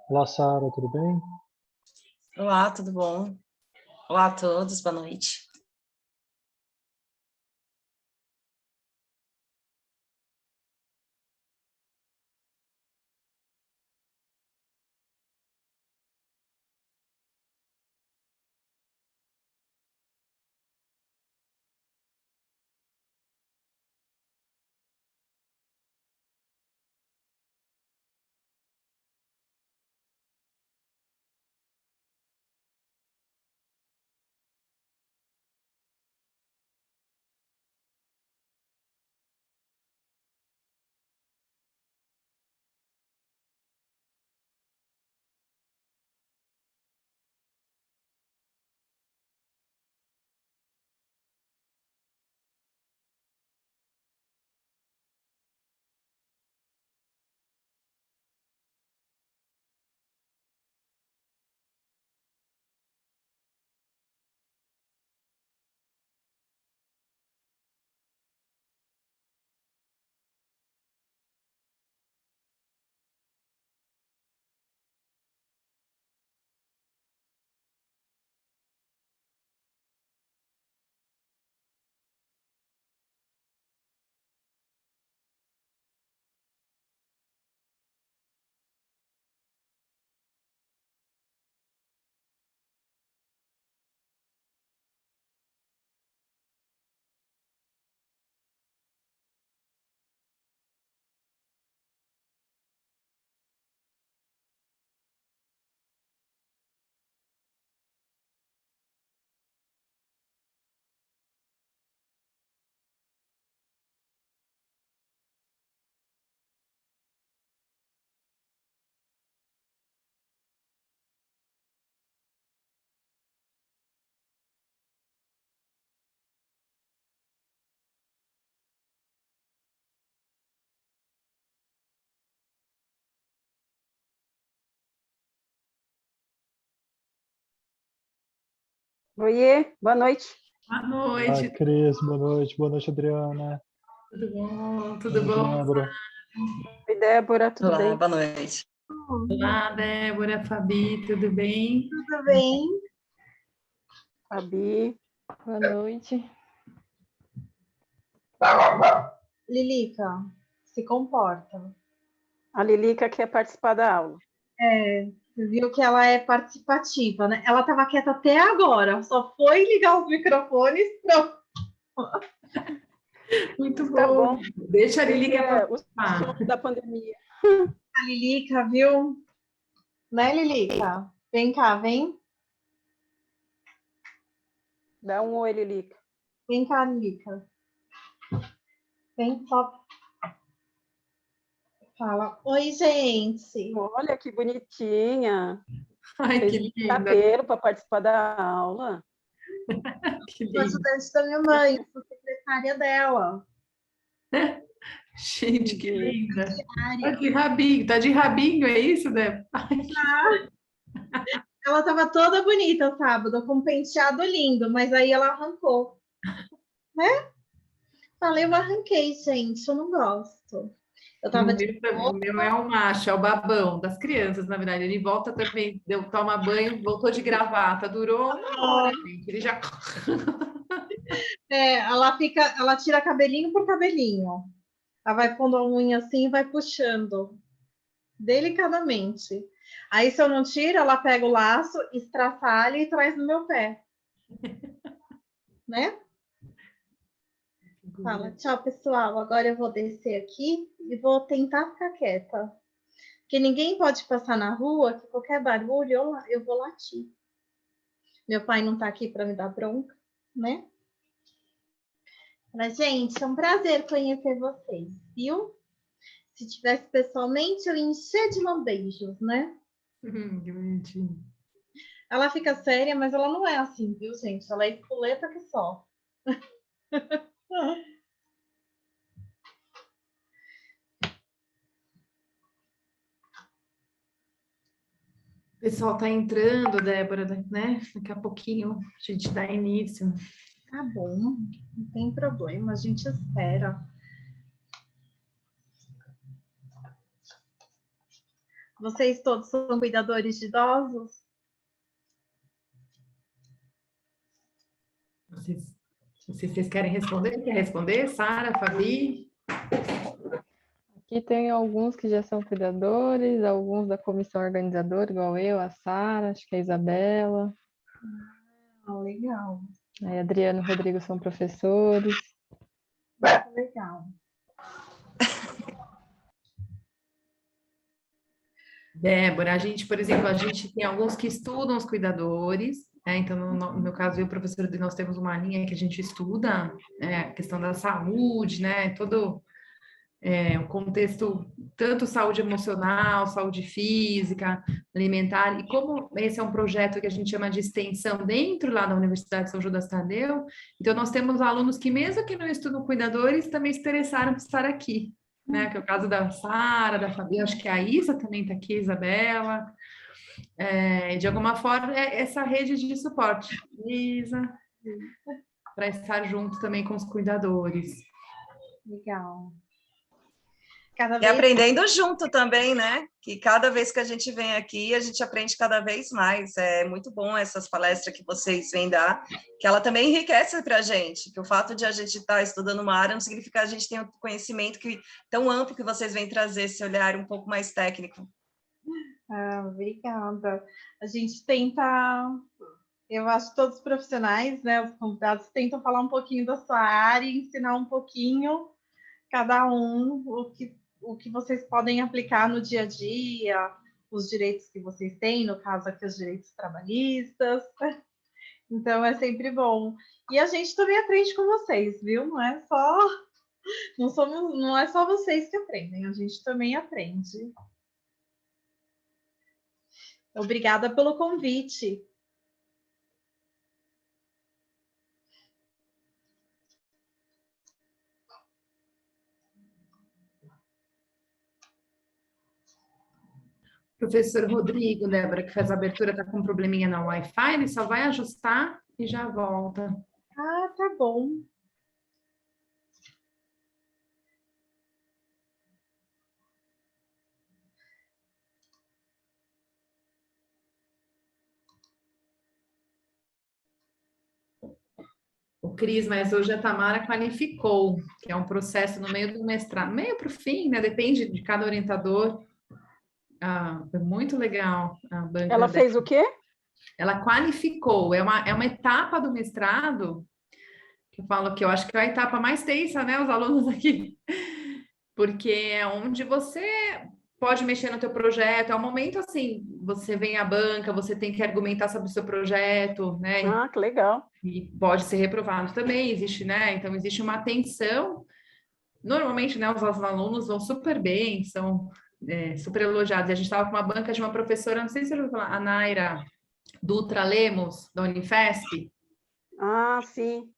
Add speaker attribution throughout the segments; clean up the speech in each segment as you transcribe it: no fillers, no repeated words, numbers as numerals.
Speaker 1: Olá, Sara, tudo bem?
Speaker 2: Olá, tudo bom? Olá a todos, boa noite.
Speaker 3: Oiê, boa noite.
Speaker 4: Boa
Speaker 1: Olá,
Speaker 4: noite,
Speaker 1: Cris, boa noite, Adriana.
Speaker 4: tudo bom?
Speaker 1: Boa
Speaker 4: Tudo
Speaker 1: noite,
Speaker 4: bom?
Speaker 1: Débora.
Speaker 3: Oi, Débora, tudo
Speaker 2: Olá,
Speaker 3: bem?
Speaker 2: boa noite.
Speaker 4: Olá, Débora, Fabi, tudo bem?
Speaker 5: Tudo bem?
Speaker 3: Fabi,
Speaker 6: Boa noite.
Speaker 5: Lilica, se comporta.
Speaker 3: a Lilica quer participar da aula.
Speaker 5: Você viu que ela é participativa, né? Ela estava quieta até agora, só foi ligar os microfones. Pronto.
Speaker 4: Muito
Speaker 3: Tá
Speaker 4: bom.
Speaker 3: bom.
Speaker 4: Deixa a Lilica
Speaker 3: Esse é o
Speaker 4: participar.
Speaker 3: assunto da pandemia.
Speaker 5: A Lilica, viu? Né, Lilica? Vem cá, vem.
Speaker 3: Dá um oi, Lilica.
Speaker 5: Vem cá, Lilica. Vem só. Fala. Oi, gente.
Speaker 3: Olha que bonitinha.
Speaker 4: Ai,
Speaker 3: Fez
Speaker 4: que
Speaker 3: muito
Speaker 4: linda,
Speaker 3: cabelo para participar da aula.
Speaker 4: que
Speaker 5: Sou
Speaker 4: linda.
Speaker 5: ajudante da minha mãe, sou secretária dela.
Speaker 4: Gente, que linda.
Speaker 5: Diária.
Speaker 4: Olha que rabinho. Tá de rabinho, é isso, Débora?
Speaker 5: Ela estava toda bonita sábado, com um penteado lindo, mas aí ela arrancou. Né? Falei, eu arranquei, gente, eu não gosto. Eu tava de
Speaker 4: O meu é o macho, é o babão das crianças, na verdade. Ele volta também, toma banho, voltou de gravata. Durou uma hora, gente. Ele já...
Speaker 5: ela tira cabelinho por cabelinho. Ela vai pondo a unha assim e vai puxando delicadamente. Aí, se eu não tiro, ela pega o laço, estraçalha e traz no meu pé. Né? Fala, tchau, pessoal. Agora eu vou descer aqui e vou tentar ficar quieta. Porque ninguém pode passar na rua, que qualquer barulho eu vou latir. Meu pai não tá aqui para me dar bronca, né? Mas, gente, é um prazer conhecer vocês, viu? Se tivesse pessoalmente, eu ia encher de beijos, né?
Speaker 4: Que bonitinho.
Speaker 5: Ela fica séria, mas ela não é assim, viu, gente? Ela é espoleta que só.
Speaker 4: O pessoal tá entrando, Débora, né? Daqui a pouquinho a gente dá início.
Speaker 5: Tá bom, não tem problema, a gente espera. Vocês todos são cuidadores de idosos?
Speaker 4: Vocês querem responder? Quer responder? Sara, Fabi?
Speaker 6: Aqui tem alguns que já são cuidadores, alguns da comissão organizadora, igual eu, a Sara, acho que a Isabela,
Speaker 5: Legal,
Speaker 6: aí Adriano e Rodrigo são professores.
Speaker 5: legal.
Speaker 4: Débora, a gente, por exemplo, a gente tem alguns que estudam os cuidadores, né? Então, no meu caso, eu e o professor, nós temos uma linha que a gente estuda a questão da saúde, né? Todo o contexto, tanto saúde emocional, saúde física, alimentar, e como esse é um projeto que a gente chama de extensão dentro lá da Universidade de São Judas Tadeu, então nós temos alunos que, mesmo que não estudam cuidadores, também se interessaram por estar aqui, né? Que é o caso da Sara, da Fabi, acho que a Isa também está aqui, a Isabela. De alguma forma, essa rede de suporte, Isa, para estar junto também com os cuidadores.
Speaker 5: Legal. Cada
Speaker 2: E
Speaker 5: vez
Speaker 2: aprendendo junto também, né? Que cada vez que a gente vem aqui, a gente aprende cada vez mais. É muito bom essas palestras que vocês vêm dar, que ela também enriquece para a gente, que o fato de a gente estar estudando uma área não significa que a gente tenha um conhecimento tão amplo que vocês vêm trazer, esse olhar um pouco mais técnico.
Speaker 5: Obrigada. A gente tenta, eu acho que todos os profissionais, né, os convidados, tentam falar um pouquinho da sua área e ensinar um pouquinho, cada um, o que vocês podem aplicar no dia a dia, os direitos que vocês têm, no caso aqui, os direitos trabalhistas. Então, é sempre bom. E a gente também aprende com vocês, viu? Não é só vocês que aprendem, a gente também aprende. Obrigada pelo convite.
Speaker 4: Professor Rodrigo, Débora, que faz a abertura, está com um probleminha na Wi-Fi, ele só vai ajustar e já volta.
Speaker 5: Tá bom.
Speaker 4: O Cris, mas hoje a Tamara qualificou, que é um processo no meio do mestrado, meio para o fim, né? Depende de cada orientador. Foi muito legal a banca.
Speaker 3: Ela fez o quê?
Speaker 4: Ela qualificou, é uma etapa do mestrado, que eu falo que eu acho que é a etapa mais tensa, né, os alunos aqui, porque é onde você pode mexer no teu projeto, é um momento assim, você vem à banca, você tem que argumentar sobre o seu projeto, né?
Speaker 3: Que legal.
Speaker 4: E pode ser reprovado também, existe, né? Então, existe uma tensão. Normalmente, né, os alunos vão super bem, são super elogiados. E a gente estava com uma banca de uma professora, não sei se você ouviu falar, a Naira Dutra Lemos, da Unifesp.
Speaker 3: Sim.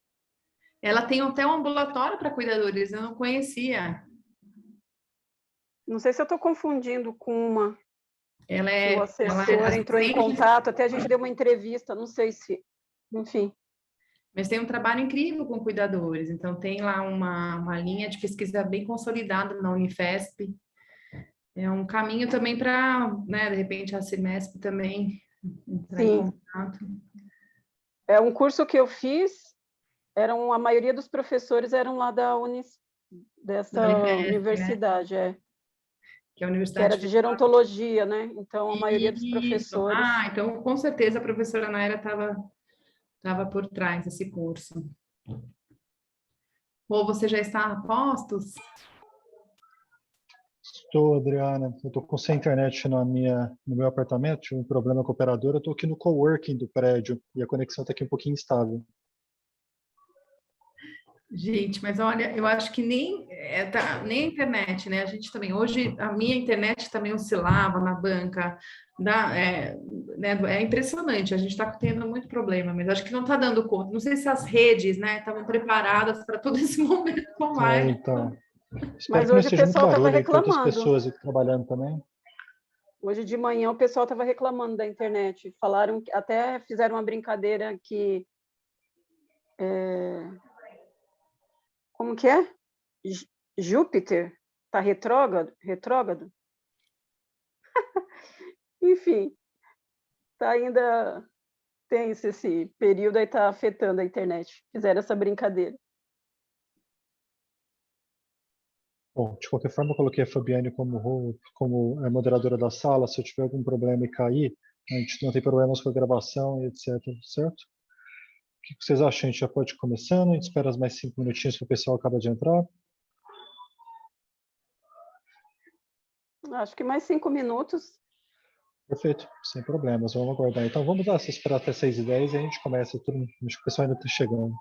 Speaker 4: Ela tem até um ambulatório para cuidadores, eu não conhecia.
Speaker 3: Não sei se eu estou confundindo com uma.
Speaker 4: Ela
Speaker 3: o assessor entrou em contato, até a gente deu uma entrevista, não sei se... Enfim.
Speaker 4: Mas tem um trabalho incrível com cuidadores, então tem lá uma linha de pesquisa bem consolidada na Unifesp. É um caminho também para, né, de repente, a Semesp também entrar em contato.
Speaker 3: É um curso que eu fiz, a maioria dos professores eram lá dessa universidade,
Speaker 4: Que é a Universidade
Speaker 3: era de gerontologia, né? Então, a maioria dos professores...
Speaker 4: então, com certeza, a professora Naira estava por trás desse curso. Ou você já está a postos?
Speaker 1: Estou, Adriana. Eu estou sem internet no meu apartamento, tive um problema com a operadora, eu estou aqui no coworking do prédio e a conexão está aqui um pouquinho instável.
Speaker 4: Gente, mas olha, eu acho que nem a internet, né? A gente também, hoje, a minha internet também oscilava na banca, é impressionante, a gente está tendo muito problema, mas acho que não está dando conta. Não sei se as redes, né, estavam preparadas para todo esse momento online.
Speaker 1: Então, espero
Speaker 3: mas
Speaker 1: que não
Speaker 3: hoje o
Speaker 1: esteja muito
Speaker 3: pessoal estava
Speaker 1: barulho, tem outras
Speaker 3: reclamando.
Speaker 1: pessoas aqui trabalhando também.
Speaker 3: Hoje de manhã o pessoal estava reclamando da internet. Falaram, até fizeram uma brincadeira que... Como que é? Júpiter está retrógrado? Enfim, tá ainda tenso esse período, aí tá afetando a internet. Fizeram essa brincadeira.
Speaker 1: Bom, de qualquer forma, eu coloquei a Fabiane como moderadora da sala. Se eu tiver algum problema e cair, a gente não tem problemas com a gravação e etc, certo? O que vocês acham? A gente já pode ir começando? A gente espera mais 5 minutinhos para o pessoal acabar de entrar?
Speaker 3: Acho que mais 5 minutos.
Speaker 1: Perfeito, sem problemas, vamos aguardar. Então vamos dar, se esperar até 6h10 e a gente começa tudo. Acho que o pessoal ainda está chegando.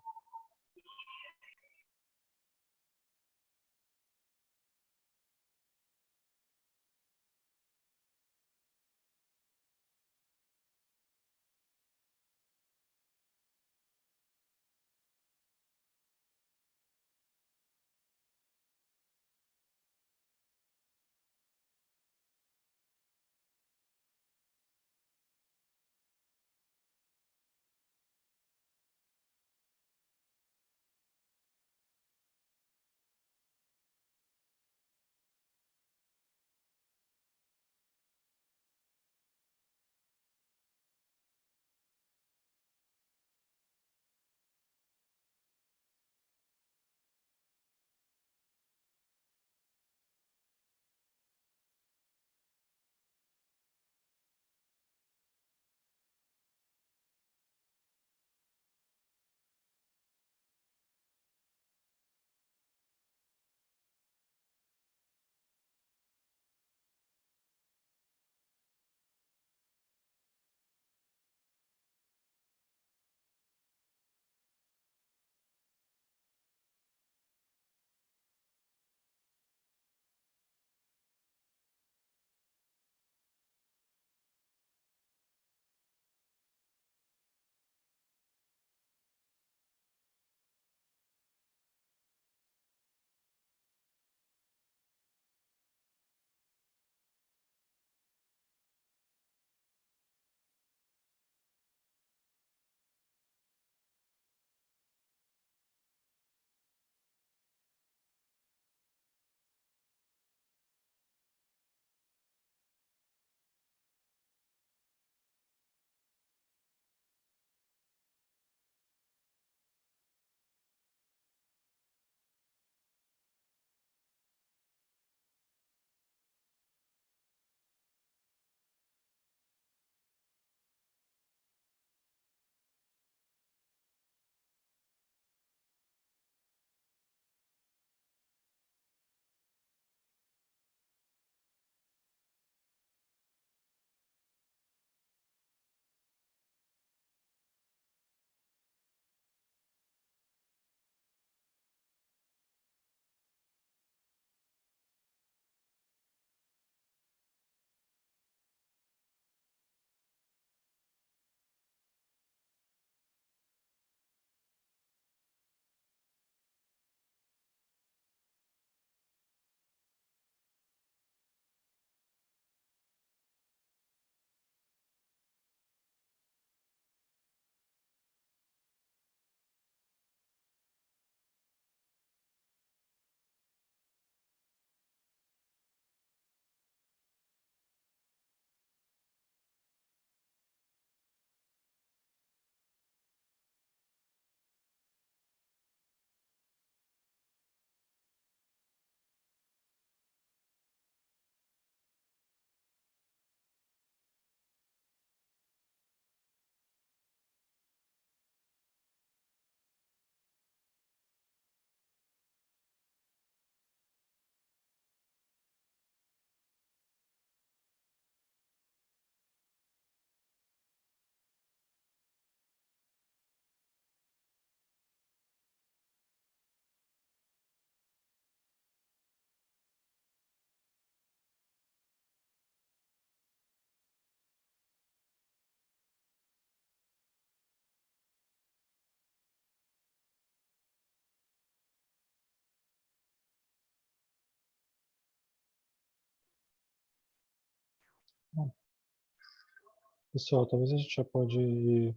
Speaker 1: Pessoal, talvez a gente já pode ir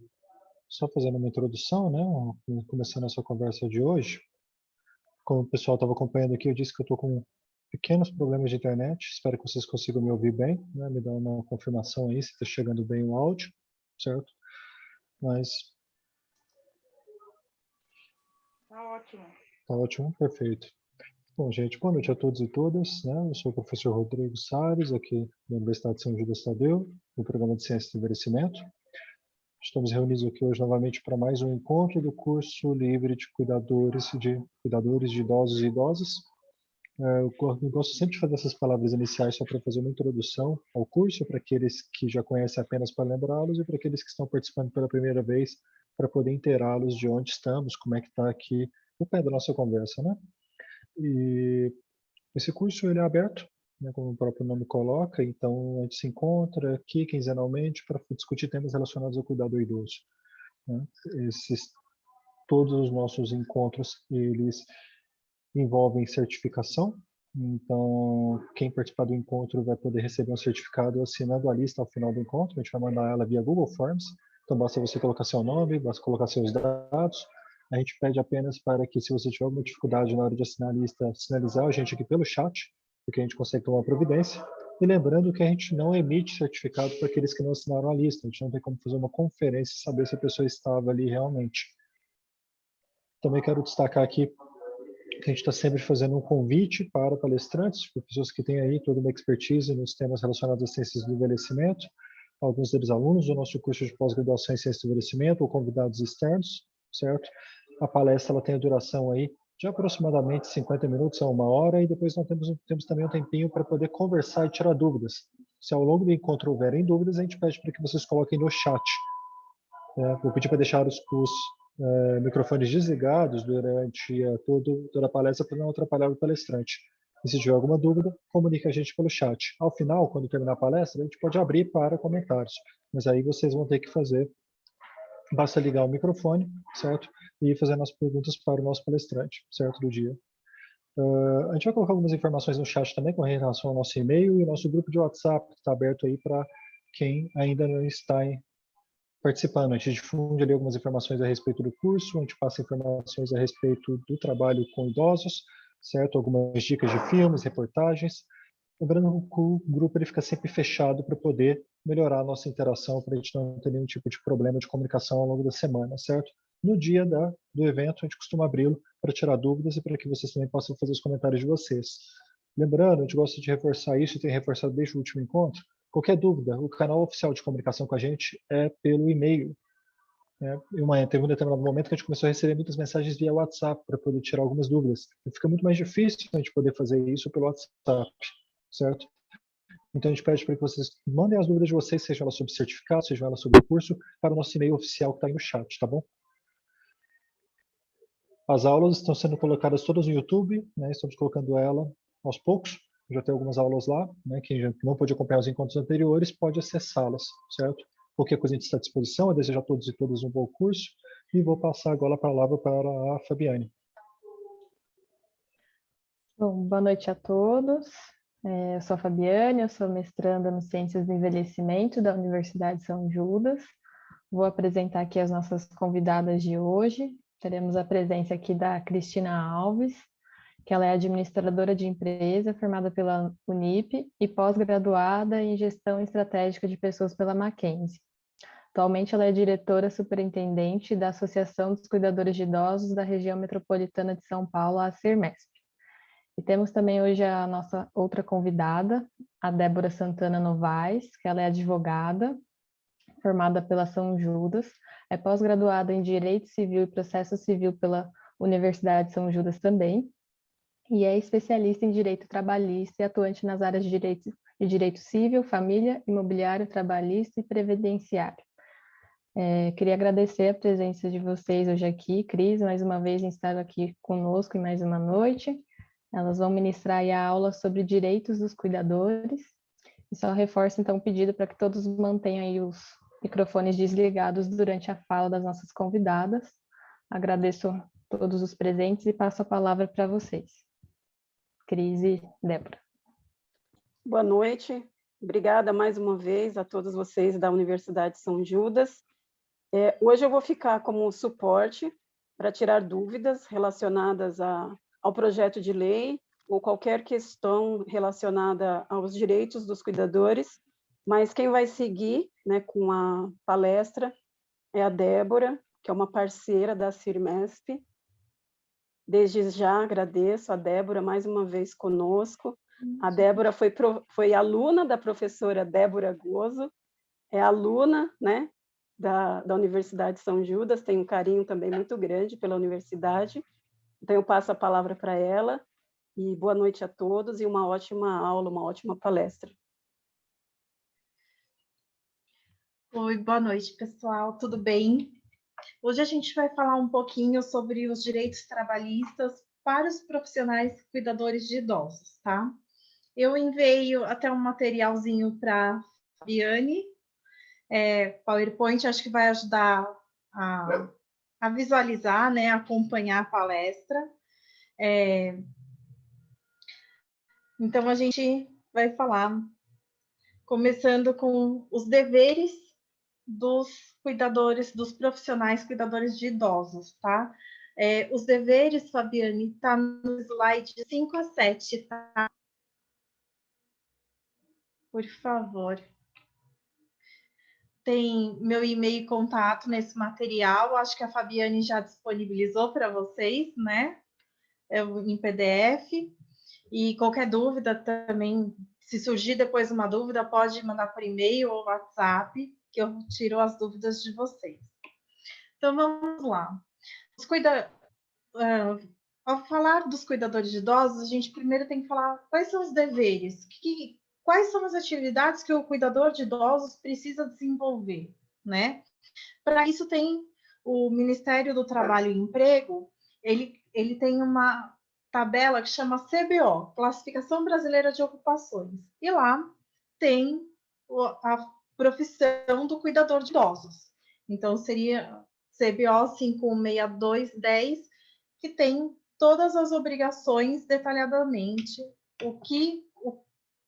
Speaker 1: só fazendo uma introdução, né? Começando a nossa conversa de hoje. Como o pessoal estava acompanhando aqui, eu disse que eu estou com pequenos problemas de internet. Espero que vocês consigam me ouvir bem, né? Me dá uma confirmação aí se está chegando bem o áudio, certo? Mas tá ótimo, perfeito. Bom, gente, boa noite a todos e todas, né? Eu sou o professor Rodrigo Salles, aqui da Universidade de São Judas Tadeu, no programa de Ciência do Envelhecimento. Estamos reunidos aqui hoje novamente para mais um encontro do curso livre de cuidadores de idosos e idosas. Eu gosto sempre de fazer essas palavras iniciais só para fazer uma introdução ao curso, para aqueles que já conhecem apenas para lembrá-los e para aqueles que estão participando pela primeira vez, para poder inteirá-los de onde estamos, como é que está aqui o pé da nossa conversa, né? E esse curso ele é aberto, né, como o próprio nome coloca, então a gente se encontra aqui quinzenalmente para discutir temas relacionados ao cuidado do idoso, né? Todos os nossos encontros, eles envolvem certificação, então quem participar do encontro vai poder receber um certificado assinando a lista ao final do encontro. A gente vai mandar ela via Google Forms, então basta você colocar seu nome, basta colocar seus dados. A gente pede apenas para que, se você tiver alguma dificuldade na hora de assinar a lista, sinalizar a gente aqui pelo chat, porque a gente consegue tomar providência. E lembrando que a gente não emite certificado para aqueles que não assinaram a lista, a gente não tem como fazer uma conferência e saber se a pessoa estava ali realmente. Também quero destacar aqui que a gente está sempre fazendo um convite para palestrantes, para pessoas que têm aí toda uma expertise nos temas relacionados às ciências do envelhecimento, alguns deles alunos do nosso curso de pós-graduação em ciências do envelhecimento ou convidados externos, certo? A palestra ela tem a duração aí de aproximadamente 50 minutos a 1 hora, e depois nós temos também um tempinho para poder conversar e tirar dúvidas. Se ao longo do encontro houverem dúvidas, a gente pede para que vocês coloquem no chat. Vou pedir para deixar os microfones desligados durante toda a palestra para não atrapalhar o palestrante. E se tiver alguma dúvida, comunique a gente pelo chat. Ao final, quando terminar a palestra, a gente pode abrir para comentários, mas aí vocês vão ter que fazer, basta ligar o microfone, certo? E fazer as perguntas para o nosso palestrante, certo? Do dia. A gente vai colocar algumas informações no chat também com relação ao nosso e-mail e o nosso grupo de WhatsApp, que está aberto aí para quem ainda não está participando. A gente difunde ali algumas informações a respeito do curso, a gente passa informações a respeito do trabalho com idosos, certo? Algumas dicas de filmes, reportagens. Lembrando que o grupo ele fica sempre fechado para poder melhorar a nossa interação, para a gente não ter nenhum tipo de problema de comunicação ao longo da semana, certo? No dia do evento, a gente costuma abri-lo para tirar dúvidas e para que vocês também possam fazer os comentários de vocês. Lembrando, a gente gosta de reforçar isso e tem reforçado desde o último encontro. Qualquer dúvida, o canal oficial de comunicação com a gente é pelo e-mail. Teve um determinado momento que a gente começou a receber muitas mensagens via WhatsApp para poder tirar algumas dúvidas. E fica muito mais difícil a gente poder fazer isso pelo WhatsApp, certo? Então a gente pede para que vocês mandem as dúvidas de vocês, sejam elas sobre certificado, sejam elas sobre o curso, para o nosso e-mail oficial que está aí no chat, tá bom? As aulas estão sendo colocadas todas no YouTube, né? Estamos colocando ela aos poucos. Já tem algumas aulas lá, né? Quem já não pôde acompanhar os encontros anteriores pode acessá-las, certo? Qualquer coisa a gente está à disposição. Eu desejo a todos e todas um bom curso e vou passar agora a palavra para a Fabiane.
Speaker 6: Bom, boa noite a todos. Eu sou a Fabiane, eu sou mestranda no Ciências do Envelhecimento da Universidade de São Judas. Vou apresentar aqui as nossas convidadas de hoje. Teremos a presença aqui da Cristina Alves, que ela é administradora de empresa, formada pela Unip e pós-graduada em gestão estratégica de pessoas pela Mackenzie. Atualmente ela é diretora superintendente da Associação dos Cuidadores de Idosos da Região Metropolitana de São Paulo, a Acermesp. E temos também hoje a nossa outra convidada, a Débora Santana Novaes, que ela é advogada, formada pela São Judas, é pós-graduada em Direito Civil e Processo Civil pela Universidade de São Judas também, e é especialista em Direito Trabalhista e atuante nas áreas de Direito Civil, Família, Imobiliário, Trabalhista e Previdenciário. Queria agradecer a presença de vocês hoje aqui, Cris, mais uma vez em estar aqui conosco em mais uma noite. Elas vão ministrar aí a aula sobre direitos dos cuidadores. E só reforço então o pedido para que todos mantenham aí os microfones desligados durante a fala das nossas convidadas. Agradeço a todos os presentes e passo a palavra para vocês. Cris e Débora.
Speaker 3: Boa noite. Obrigada mais uma vez a todos vocês da Universidade de São Judas. Hoje eu vou ficar como suporte para tirar dúvidas relacionadas ao projeto de lei ou qualquer questão relacionada aos direitos dos cuidadores, mas quem vai seguir, né, com a palestra é a Débora, que é uma parceira da CIRMESP. Desde já agradeço a Débora mais uma vez conosco. A Débora foi aluna da professora Débora Gozo, é aluna, né, da Universidade de São Judas, tem um carinho também muito grande pela universidade. Então, eu passo a palavra para ela, e boa noite a todos, e uma ótima aula, uma ótima palestra.
Speaker 5: Oi, boa noite, pessoal, tudo bem? Hoje a gente vai falar um pouquinho sobre os direitos trabalhistas para os profissionais cuidadores de idosos, tá? Eu enviei até um materialzinho para a Fabiane, PowerPoint, acho que vai ajudar a visualizar, né, acompanhar a palestra. Então, a gente vai falar, começando com os deveres dos cuidadores, dos profissionais cuidadores de idosos, tá? Os deveres, Fabiane, tá no slide 5 a 7, tá? Por favor. Tem meu e-mail e contato nesse material, acho que a Fabiane já disponibilizou para vocês, né? Em PDF. E qualquer dúvida também, se surgir depois uma dúvida, pode mandar por e-mail ou WhatsApp, que eu tiro as dúvidas de vocês. Então, vamos lá. Ao falar dos cuidadores de idosos, a gente primeiro tem que falar quais são os deveres, quais são as atividades que o cuidador de idosos precisa desenvolver, né? Para isso tem o Ministério do Trabalho e Emprego, ele tem uma tabela que chama CBO, Classificação Brasileira de Ocupações, e lá tem a profissão do cuidador de idosos. Então, seria CBO 56210, que tem todas as obrigações detalhadamente,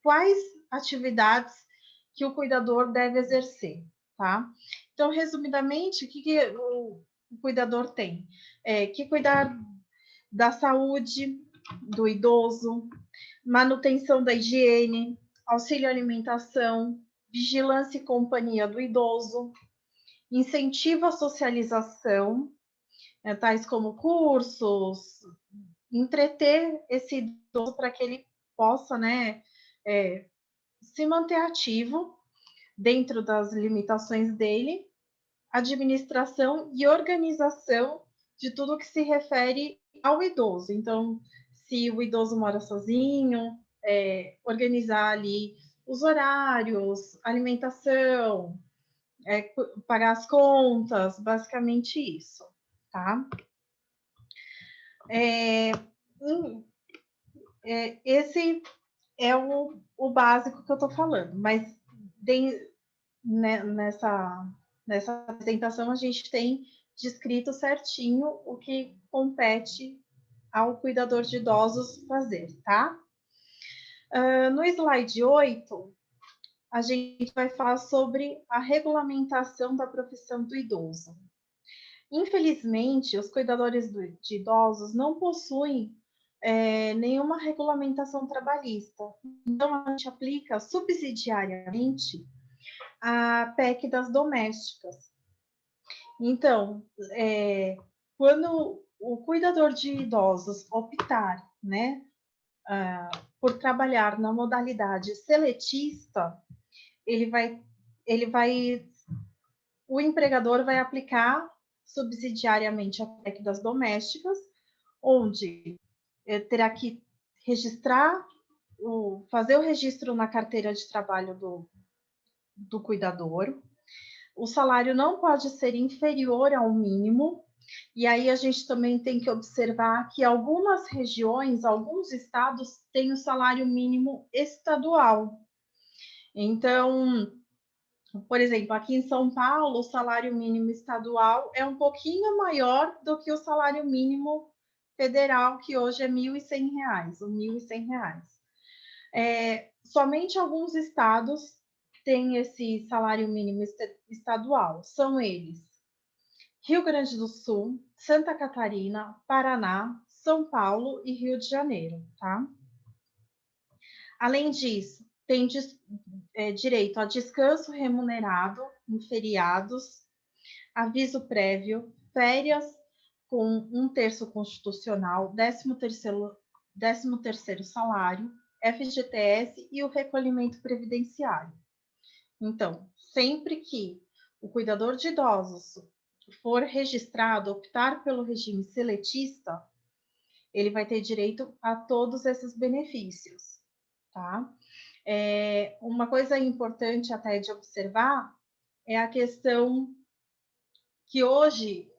Speaker 5: quais atividades que o cuidador deve exercer, tá? Então, resumidamente, o que o cuidador tem? Que cuidar da saúde do idoso, manutenção da higiene, auxílio à alimentação, vigilância e companhia do idoso, incentivo à socialização, tais como cursos, entreter esse idoso para que ele possa, né, se manter ativo dentro das limitações dele, administração e organização de tudo que se refere ao idoso. Então, se o idoso mora sozinho, organizar ali os horários, alimentação, pagar as contas, basicamente isso, tá? Esse é o básico que eu estou falando, mas nessa apresentação a gente tem descrito certinho o que compete ao cuidador de idosos fazer, tá? No slide 8, a gente vai falar sobre a regulamentação da profissão do idoso. Infelizmente, os cuidadores de idosos não possuem nenhuma regulamentação trabalhista. Então, a gente aplica subsidiariamente a PEC das domésticas. Então, quando o cuidador de idosos optar, né, por trabalhar na modalidade seletista, o empregador vai aplicar subsidiariamente a PEC das domésticas, onde terá que registrar, fazer o registro na carteira de trabalho do cuidador. O salário não pode ser inferior ao mínimo, e aí a gente também tem que observar que algumas regiões, alguns estados têm o salário mínimo estadual. Então, por exemplo, aqui em São Paulo, o salário mínimo estadual é um pouquinho maior do que o salário mínimo federal, que hoje é R$ 1.100, R$ 1.100. Somente alguns estados têm esse salário mínimo estadual. São eles: Rio Grande do Sul, Santa Catarina, Paraná, São Paulo e Rio de Janeiro, tá? Além disso, tem direito a descanso remunerado em feriados, aviso prévio, férias com 1/3 constitucional, 13º salário, FGTS e o recolhimento previdenciário. Então, sempre que o cuidador de idosos for registrado, optar pelo regime seletista, ele vai ter direito a todos esses benefícios, tá? Uma coisa importante até de observar é a questão que hoje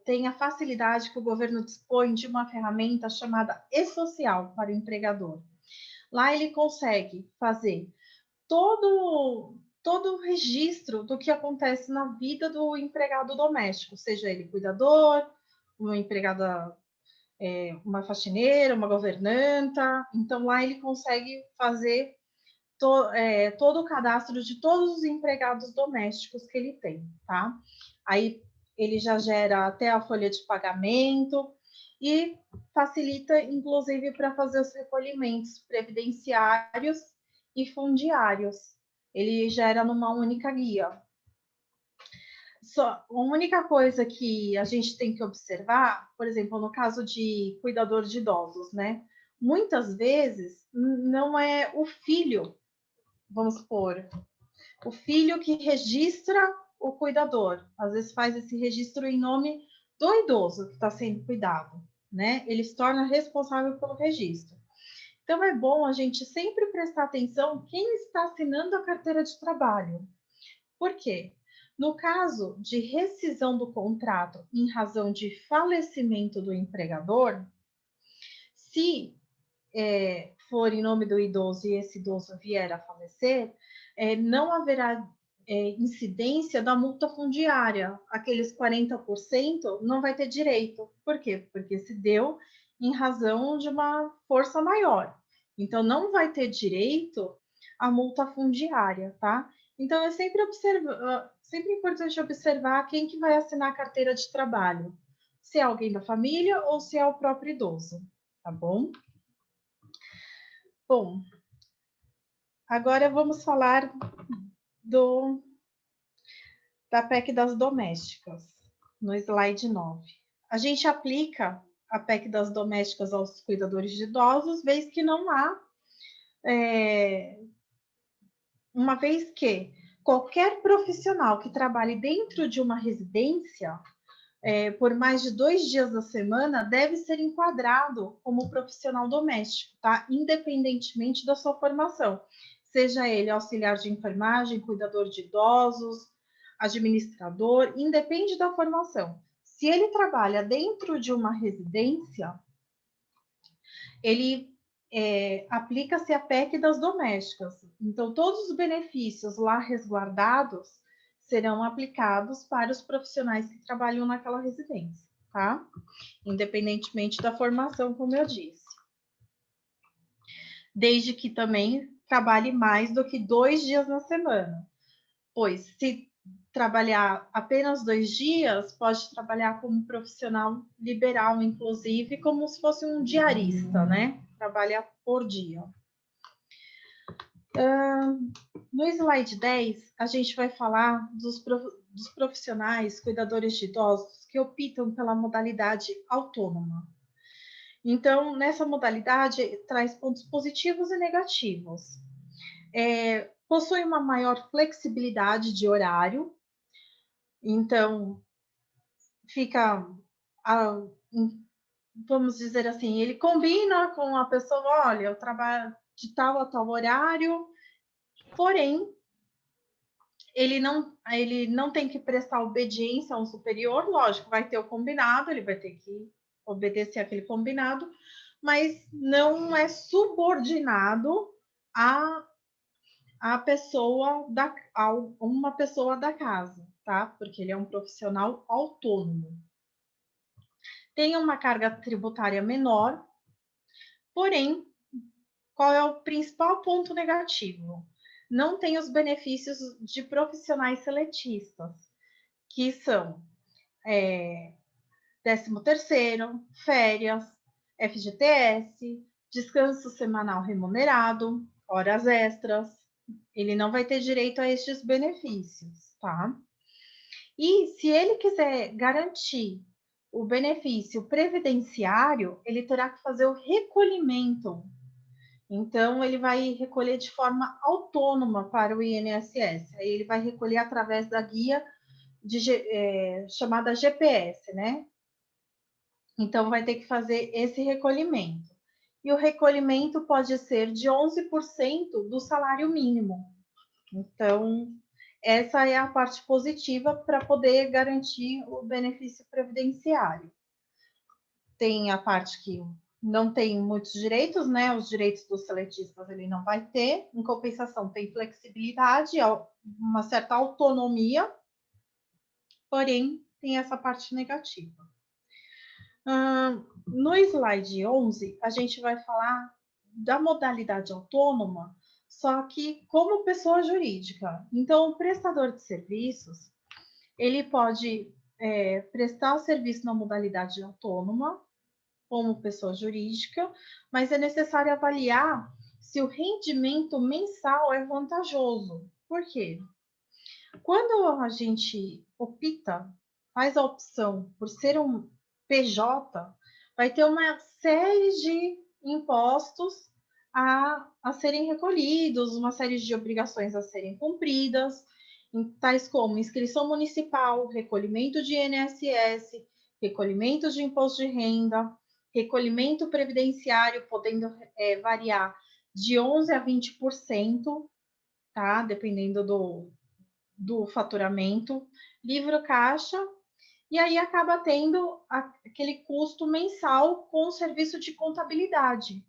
Speaker 5: tem a facilidade que o governo dispõe de uma ferramenta chamada e-social para o empregador. Lá ele consegue fazer todo o registro do que acontece na vida do empregado doméstico, seja ele cuidador, uma empregada, uma faxineira, uma governanta. Então, lá ele consegue fazer todo o cadastro de todos os empregados domésticos que ele tem, tá? Aí ele já gera até a folha de pagamento e facilita, inclusive, para fazer os recolhimentos previdenciários e fundiários. Ele gera numa única guia. A única coisa que a gente tem que observar, por exemplo, no caso de cuidador de idosos, né? Muitas vezes não é o filho, vamos supor, o filho que registra o cuidador. Às vezes faz esse registro em nome do idoso que está sendo cuidado, né? Ele se torna responsável pelo registro. Então, é bom a gente sempre prestar atenção quem está assinando a carteira de trabalho. Por quê? No caso de rescisão do contrato em razão de falecimento do empregador, se for em nome do idoso e esse idoso vier a falecer, não haverá incidência da multa fundiária. Aqueles 40% não vai ter direito. Por quê? Porque se deu em razão de uma força maior. Então, não vai ter direito à multa fundiária, tá? Então, é sempre importante observar quem que vai assinar a carteira de trabalho. Se é alguém da família ou se é o próprio idoso, tá bom? Bom, agora vamos falar da PEC das domésticas, no slide 9. A gente aplica a PEC das domésticas aos cuidadores de idosos, vez que não há, uma vez que qualquer profissional que trabalhe dentro de uma residência por mais de 2 dias da semana deve ser enquadrado como profissional doméstico, tá? Independentemente da sua formação, seja ele auxiliar de enfermagem, cuidador de idosos, administrador, independe da formação. Se ele trabalha dentro de uma residência, ele aplica-se a PEC das domésticas. Então, todos os benefícios lá resguardados serão aplicados para os profissionais que trabalham naquela residência, tá? Independentemente da formação, como eu disse. Desde que também trabalhe mais do que 2 dias na semana. Pois, se trabalhar apenas 2 dias, pode trabalhar como profissional liberal, inclusive, como se fosse um diarista, né? Trabalha por dia. No slide 10, a gente vai falar dos profissionais cuidadores de idosos que optam pela modalidade autônoma. Então, nessa modalidade, traz pontos positivos e negativos. Possui uma maior flexibilidade de horário, então, fica, vamos dizer assim, ele combina com a pessoa, olha, eu trabalho de tal a tal horário, porém, ele não tem que prestar obediência a um superior, lógico, vai ter o combinado, ele vai ter que obedecer aquele combinado, mas não é subordinado a uma pessoa da casa, tá? Porque ele é um profissional autônomo. Tem uma carga tributária menor, porém, qual é o principal ponto negativo? Não tem os benefícios de profissionais seletistas, que são 13º, férias, FGTS, descanso semanal remunerado, horas extras, ele não vai ter direito a estes benefícios, tá? E se ele quiser garantir o benefício previdenciário, ele terá que fazer o recolhimento. Então, ele vai recolher de forma autônoma para o INSS. Aí ele vai recolher através da guia chamada GPS, né? Então, vai ter que fazer esse recolhimento. E o recolhimento pode ser de 11% do salário mínimo. Então, essa é a parte positiva para poder garantir o benefício previdenciário. Tem a parte que não tem muitos direitos, né? Os direitos dos seletistas ele não vai ter. Em compensação, tem flexibilidade, uma certa autonomia, porém, tem essa parte negativa. No slide 11, a gente vai falar da modalidade autônoma, só que como pessoa jurídica. Então, o prestador de serviços, ele pode prestar o serviço na modalidade autônoma, como pessoa jurídica, mas é necessário avaliar se o rendimento mensal é vantajoso. Por quê? Quando a gente opta, faz a opção por ser um PJ, vai ter uma série de impostos a serem recolhidos, uma série de obrigações a serem cumpridas, tais como inscrição municipal, recolhimento de INSS, recolhimento de imposto de renda, recolhimento previdenciário, podendo variar de 11% a 20%, tá? Dependendo do faturamento, livro caixa, e aí acaba tendo aquele custo mensal com o serviço de contabilidade,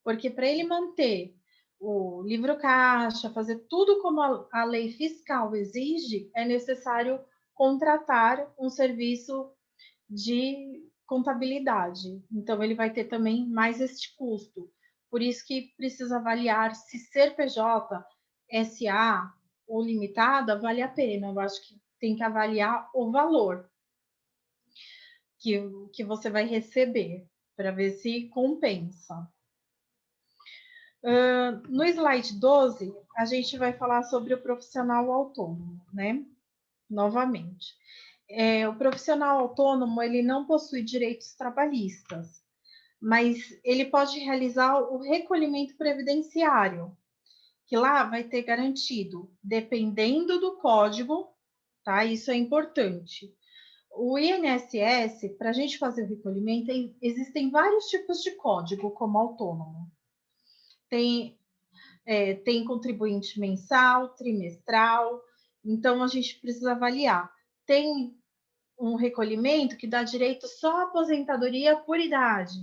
Speaker 5: porque para ele manter o livro caixa, fazer tudo como a lei fiscal exige, é necessário contratar um serviço de contabilidade. Então, ele vai ter também mais este custo. Por isso que precisa avaliar se ser PJ, SA ou limitada vale a pena. Eu acho que tem que avaliar o valor que você vai receber para ver se compensa. No slide 12, a gente vai falar sobre o profissional autônomo, né? Novamente. O profissional autônomo, ele não possui direitos trabalhistas, mas ele pode realizar o recolhimento previdenciário, que lá vai ter garantido, dependendo do código, tá? Isso é importante. O INSS, para a gente fazer o recolhimento, existem vários tipos de código como autônomo. Tem contribuinte mensal, trimestral, então a gente precisa avaliar. Tem um recolhimento que dá direito só à aposentadoria por idade.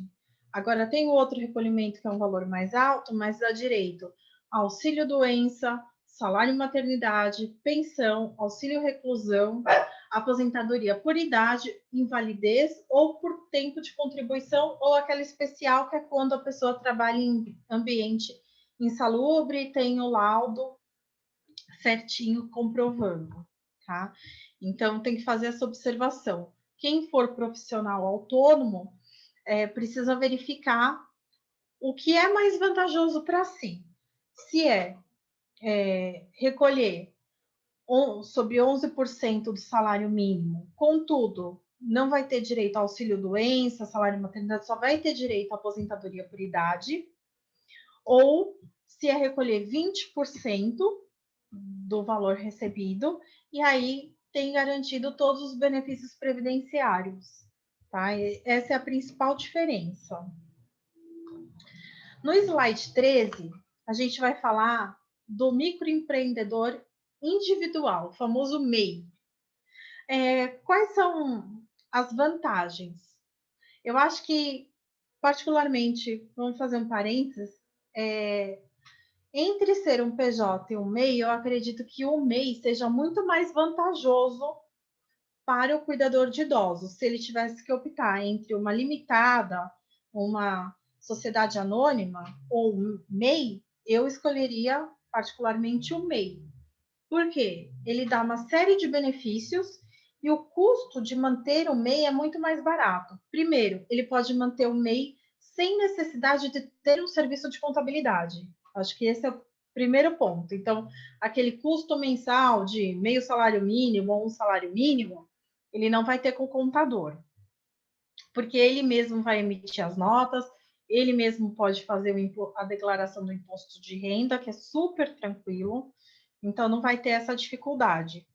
Speaker 5: Agora, tem outro recolhimento que é um valor mais alto, mas dá direito a auxílio-doença, salário maternidade, pensão, auxílio-reclusão, aposentadoria por idade, invalidez ou por tempo de contribuição, ou aquela especial que é quando a pessoa trabalha em ambiente insalubre e tem o laudo certinho comprovando, tá? Então, tem que fazer essa observação. Quem for profissional autônomo, precisa verificar o que é mais vantajoso para si. Se recolher sobre 11% do salário mínimo, contudo, não vai ter direito ao auxílio-doença, salário maternidade, só vai ter direito à aposentadoria por idade, ou se recolher 20% do valor recebido, e aí tem garantido todos os benefícios previdenciários, tá? Essa é a principal diferença. No slide 13, a gente vai falar do microempreendedor individual, o famoso MEI. Quais são as vantagens? Eu acho que, particularmente, vamos fazer um parênteses, entre ser um PJ e um MEI, eu acredito que o MEI seja muito mais vantajoso para o cuidador de idosos, se ele tivesse que optar entre uma limitada, uma sociedade anônima ou um MEI, eu escolheria particularmente o MEI. Por quê? Ele dá uma série de benefícios e o custo de manter o MEI é muito mais barato. Primeiro, ele pode manter o MEI sem necessidade de ter um serviço de contabilidade. Acho que esse é o primeiro ponto. Então, aquele custo mensal de meio salário mínimo ou um salário mínimo, ele não vai ter com o contador, porque ele mesmo vai emitir as notas, ele mesmo pode fazer a declaração do imposto de renda, que é super tranquilo, então não vai ter essa dificuldade.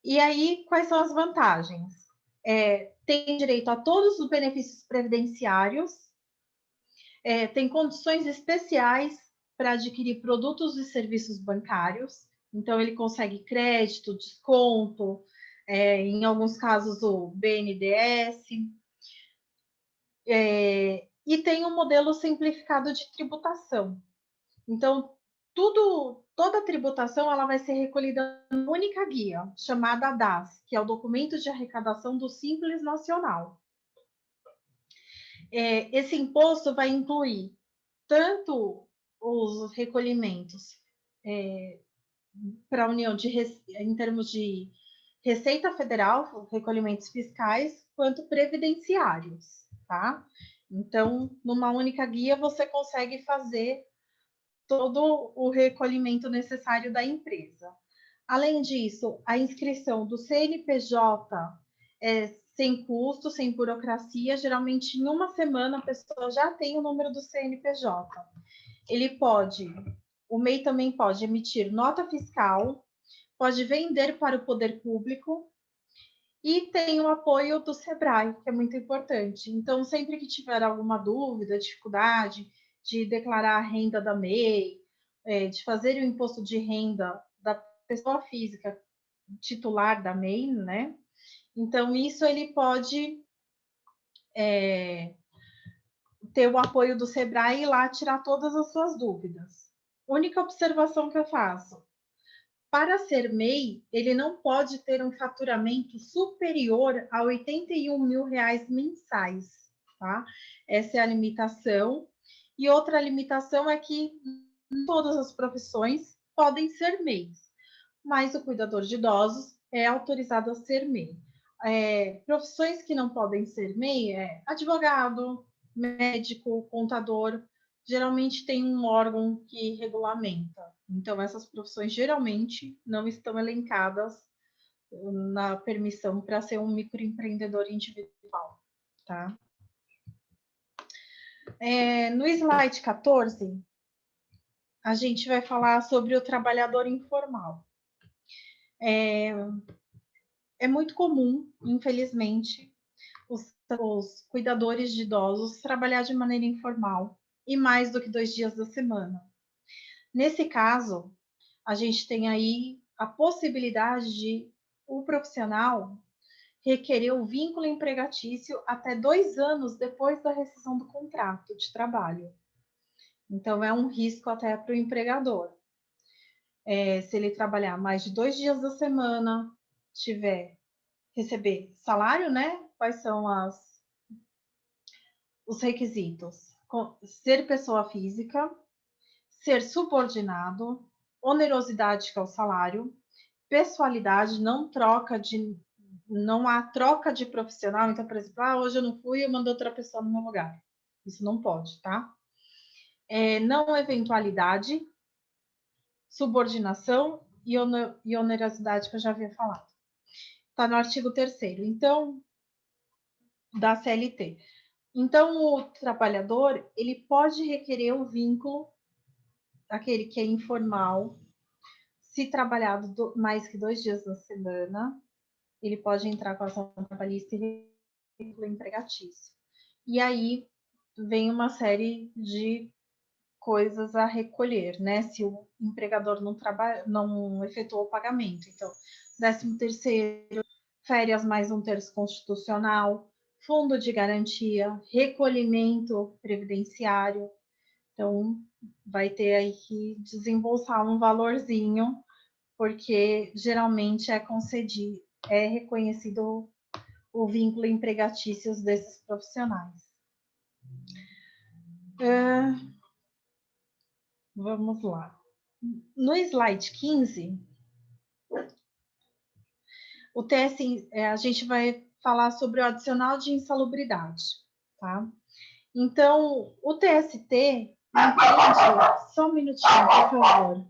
Speaker 5: E aí, quais são as vantagens? Tem direito a todos os benefícios previdenciários, tem condições especiais para adquirir produtos e serviços bancários, então ele consegue crédito, desconto, em alguns casos o BNDES, e tem um modelo simplificado de tributação. Então, toda a tributação ela vai ser recolhida numa única guia, chamada DAS, que é o Documento de Arrecadação do Simples Nacional. Esse imposto vai incluir tanto os recolhimentos para a União em termos de Receita Federal, recolhimentos fiscais, quanto previdenciários, tá? Então, numa única guia, você consegue fazer todo o recolhimento necessário da empresa. Além disso, a inscrição do CNPJ é sem custo, sem burocracia. Geralmente, em uma semana, a pessoa já tem o número do CNPJ. O MEI também pode emitir nota fiscal, pode vender para o poder público e tem o apoio do SEBRAE, que é muito importante. Então, sempre que tiver alguma dúvida, dificuldade de declarar a renda da MEI, de fazer o imposto de renda da pessoa física titular da MEI, né? Então, isso ele pode ter o apoio do SEBRAE e ir lá tirar todas as suas dúvidas. Única observação que eu faço: para ser MEI, ele não pode ter um faturamento superior a R$81 mil mensais, tá? Essa é a limitação. E outra limitação é que todas as profissões podem ser MEIs, mas o cuidador de idosos é autorizado a ser MEI. Profissões que não podem ser MEI é advogado, médico, contador, geralmente tem um órgão que regulamenta. Então, essas profissões geralmente não estão elencadas na permissão para ser um microempreendedor individual, tá? No slide 14, a gente vai falar sobre o trabalhador informal. É muito comum, infelizmente, os cuidadores de idosos trabalhar de maneira informal e mais do que 2 dias da semana. Nesse caso, a gente tem aí a possibilidade de o profissional requerer o vínculo empregatício até 2 anos depois da rescisão do contrato de trabalho. Então, é um risco até para o empregador. Se ele trabalhar mais de 2 dias da semana, receber salário, né? Quais são os requisitos? Ser pessoa física, ser subordinado, onerosidade, que é o salário, pessoalidade, não há troca de profissional. Então, por exemplo, hoje eu não fui, eu mandei outra pessoa no meu lugar. Isso não pode, tá? Não eventualidade, subordinação e onerosidade, que eu já havia falado. Está no artigo 3º, então, da CLT. Então, o trabalhador, ele pode requerer o vínculo, aquele que é informal, se trabalhado mais que 2 dias na semana, ele pode entrar com a ação trabalhista e vínculo empregatício. E aí vem uma série de coisas a recolher, né? Se o empregador não efetuou o pagamento. Então, 13º, férias mais 1/3 constitucional, fundo de garantia, recolhimento previdenciário. Então, vai ter aí que desembolsar um valorzinho, porque geralmente é reconhecido o vínculo empregatício desses profissionais. Vamos lá. No slide 15, a gente vai falar sobre o adicional de insalubridade, tá? Então, o TST, Gente, só um minutinho, por favor.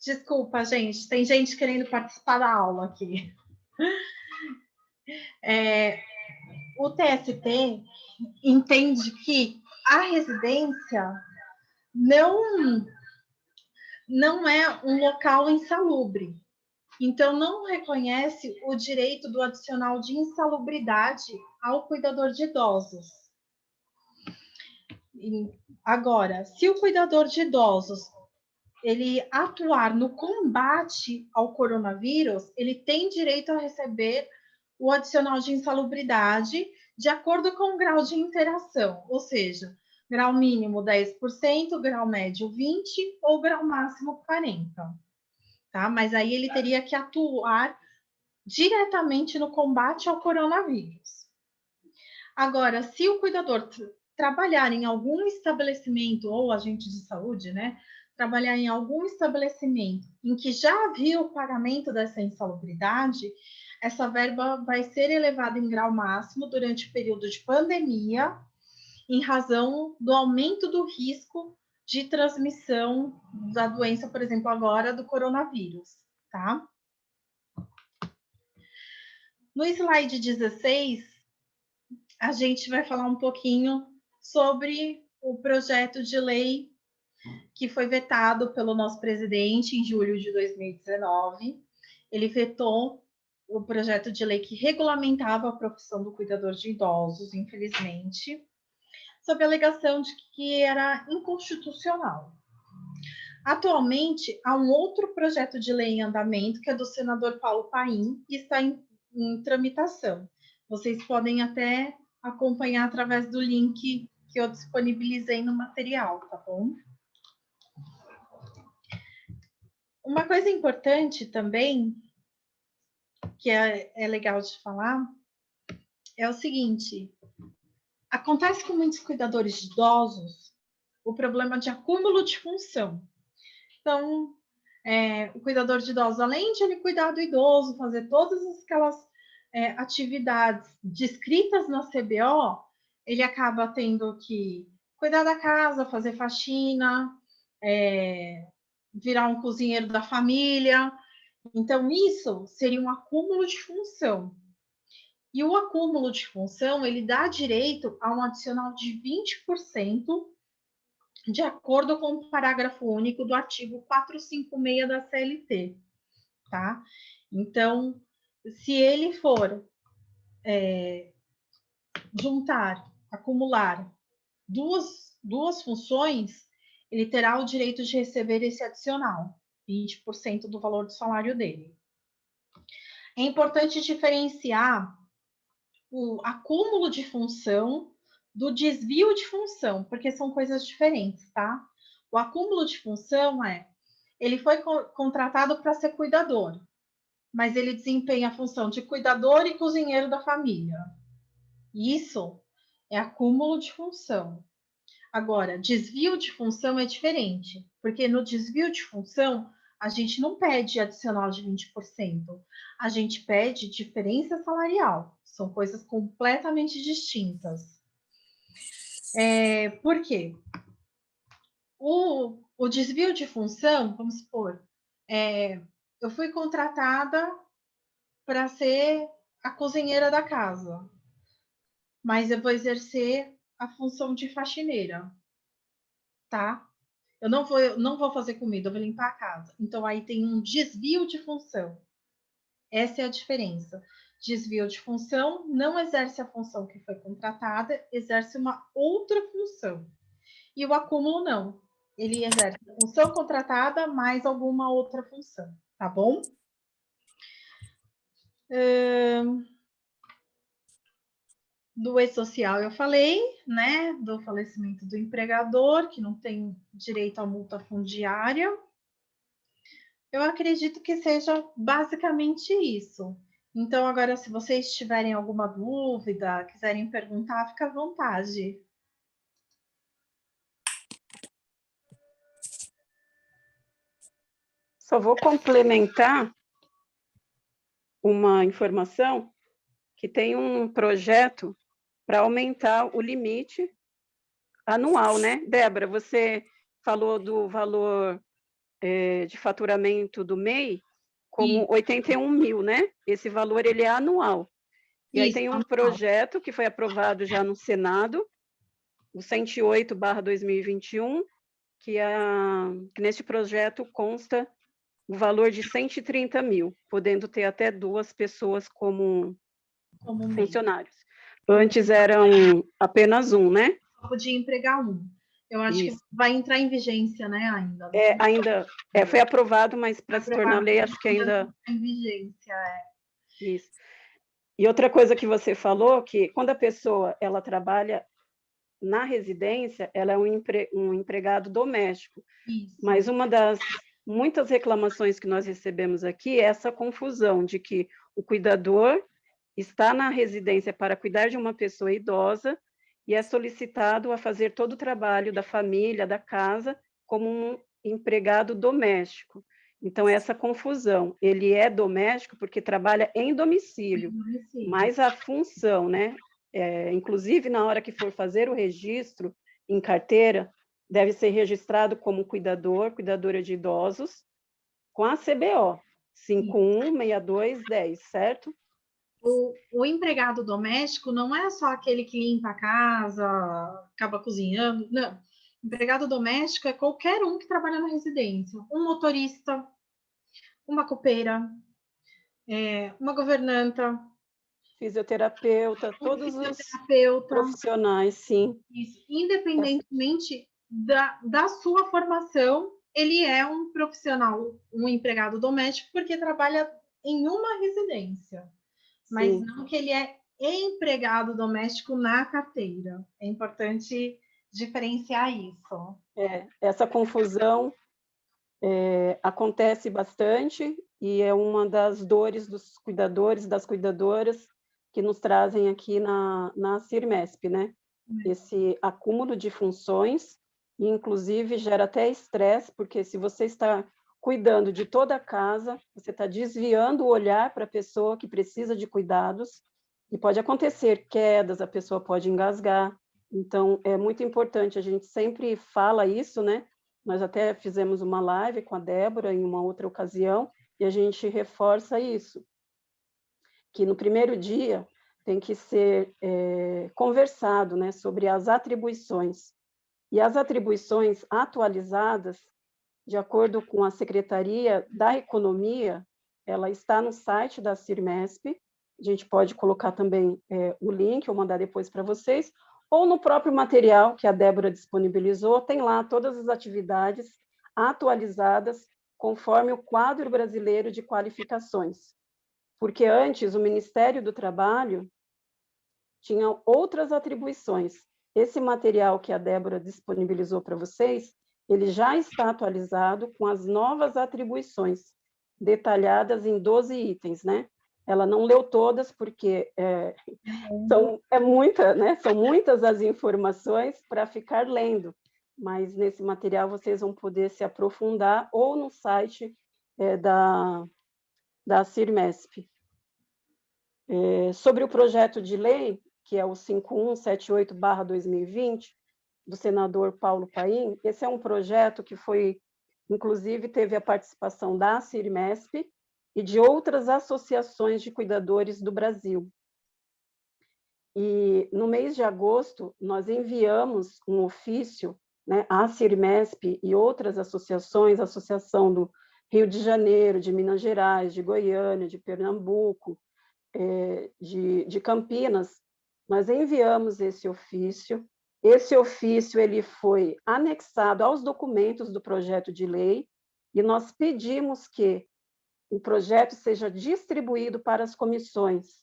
Speaker 5: Desculpa, gente, tem gente querendo participar da aula aqui. O TST entende que a residência não é um local insalubre. Então, não reconhece o direito do adicional de insalubridade ao cuidador de idosos. Agora, se o cuidador de idosos ele atuar no combate ao coronavírus, ele tem direito a receber o adicional de insalubridade de acordo com o grau de interação, ou seja, grau mínimo 10%, grau médio 20% ou grau máximo 40%. Tá? Mas aí ele teria que atuar diretamente no combate ao coronavírus. Agora, se o cuidador trabalhar em algum estabelecimento, ou agente de saúde, né, trabalhar em algum estabelecimento em que já havia o pagamento dessa insalubridade, essa verba vai ser elevada em grau máximo durante o período de pandemia, em razão do aumento do risco de transmissão da doença, por exemplo, agora do coronavírus, tá? No slide 16, a gente vai falar um pouquinho sobre o projeto de lei que foi vetado pelo nosso presidente em julho de 2019. Ele vetou o projeto de lei que regulamentava a profissão do cuidador de idosos, infelizmente, sob a alegação de que era inconstitucional. Atualmente, há um outro projeto de lei em andamento, que é do senador Paulo Paim, que está em tramitação. Vocês podem até acompanhar através do link que eu disponibilizei no material, tá bom? Uma coisa importante também, que é legal de falar, é o seguinte: acontece com muitos cuidadores de idosos o problema de acúmulo de função. Então, o cuidador de idosos, além de ele cuidar do idoso, fazer todas aquelas atividades descritas na CBO, ele acaba tendo que cuidar da casa, fazer faxina, virar um cozinheiro da família. Então, isso seria um acúmulo de função. E o acúmulo de função, ele dá direito a um adicional de 20%, de acordo com o parágrafo único do artigo 456 da CLT, tá? Então, se ele for acumular duas funções, ele terá o direito de receber esse adicional, 20% do valor do salário dele. É importante diferenciar o acúmulo de função do desvio de função, porque são coisas diferentes, tá? O acúmulo de função ele foi contratado para ser cuidador, mas ele desempenha a função de cuidador e cozinheiro da família. Isso é acúmulo de função. Agora, desvio de função é diferente, porque no desvio de função, a gente não pede adicional de 20%, a gente pede diferença salarial. São coisas completamente distintas. Por quê? O desvio de função, vamos supor, eu fui contratada para ser a cozinheira da casa, mas eu vou exercer a função de faxineira, tá? Eu não vou fazer comida, eu vou limpar a casa. Então, aí tem um desvio de função. Essa é a diferença. Desvio de função não exerce a função que foi contratada, exerce uma outra função. E o acúmulo não. Ele exerce a função contratada mais alguma outra função, tá bom? Do E-Social eu falei, né? Do falecimento do empregador, que não tem direito à multa fundiária. Eu acredito que seja basicamente isso. Então, agora, se vocês tiverem alguma dúvida, quiserem perguntar, fica à vontade.
Speaker 3: Só vou complementar uma informação que tem um projeto para aumentar o limite anual, né? Débora, você falou do valor de faturamento do MEI como 81 mil, né? Esse valor ele é anual. E aí tem um projeto que foi aprovado já no Senado, o 108/2021, que neste projeto consta o valor de 130 mil, podendo ter até 2 pessoas como funcionários. Antes eram apenas um, né?
Speaker 5: Podia empregar um. Eu acho
Speaker 3: Isso.
Speaker 5: que vai entrar em vigência, né, ainda.
Speaker 3: Foi aprovado, mas para se tornar lei, acho que ainda...
Speaker 5: Em vigência,
Speaker 3: Isso. E outra coisa que você falou, que quando a pessoa ela trabalha na residência, ela é um empregado doméstico.
Speaker 5: Isso.
Speaker 3: Mas uma das muitas reclamações que nós recebemos aqui é essa confusão de que o cuidador está na residência para cuidar de uma pessoa idosa e é solicitado a fazer todo o trabalho da família, da casa, como um empregado doméstico. Então, essa confusão, ele é doméstico porque trabalha em domicílio, mas a função, né? Inclusive, na hora que for fazer o registro em carteira, deve ser registrado como cuidador, cuidadora de idosos, com a CBO, 516210, certo?
Speaker 5: O empregado doméstico não é só aquele que limpa a casa, acaba cozinhando, não. Empregado doméstico é qualquer um que trabalha na residência. Um motorista, uma copeira, uma governanta,
Speaker 3: fisioterapeuta, todos os profissionais, sim.
Speaker 5: Isso. Independentemente da sua formação, ele é um profissional, um empregado doméstico, porque trabalha em uma residência. Mas sim, não que ele é empregado doméstico na carteira. É importante diferenciar isso.
Speaker 3: Essa confusão acontece bastante e é uma das dores dos cuidadores, das cuidadoras, que nos trazem aqui na CIRMESP, né? Esse acúmulo de funções, e inclusive gera até estresse, porque se você está cuidando de toda a casa, você está desviando o olhar para a pessoa que precisa de cuidados, e pode acontecer quedas, a pessoa pode engasgar. Então, é muito importante, a gente sempre fala isso, né? Nós até fizemos uma live com a Débora em uma outra ocasião, e a gente reforça isso, que no primeiro dia tem que ser conversado, né, sobre as atribuições. E as atribuições atualizadas, de acordo com a Secretaria da Economia, ela está no site da CIRMESP, a gente pode colocar também o link, ou mandar depois para vocês, ou no próprio material que a Débora disponibilizou, tem lá todas as atividades atualizadas conforme o quadro brasileiro de qualificações. Porque antes o Ministério do Trabalho tinha outras atribuições. Esse material que a Débora disponibilizou para vocês, ele já está atualizado com as novas atribuições, detalhadas em 12 itens, né? Ela não leu todas, porque são muitas as informações para ficar lendo, mas nesse material vocês vão poder se aprofundar ou no site da CIRMESP. Sobre o projeto de lei, que é o 5178/2020, do senador Paulo Paim, esse é um projeto que inclusive, teve a participação da CIRMESP e de outras associações de cuidadores do Brasil. E, no mês de agosto, nós enviamos um ofício, né, à CIRMESP e outras associações, a Associação do Rio de Janeiro, de Minas Gerais, de Goiânia, de Pernambuco, de Campinas, nós enviamos esse ofício. Esse ofício ele foi anexado aos documentos do projeto de lei e nós pedimos que o projeto seja distribuído para as comissões,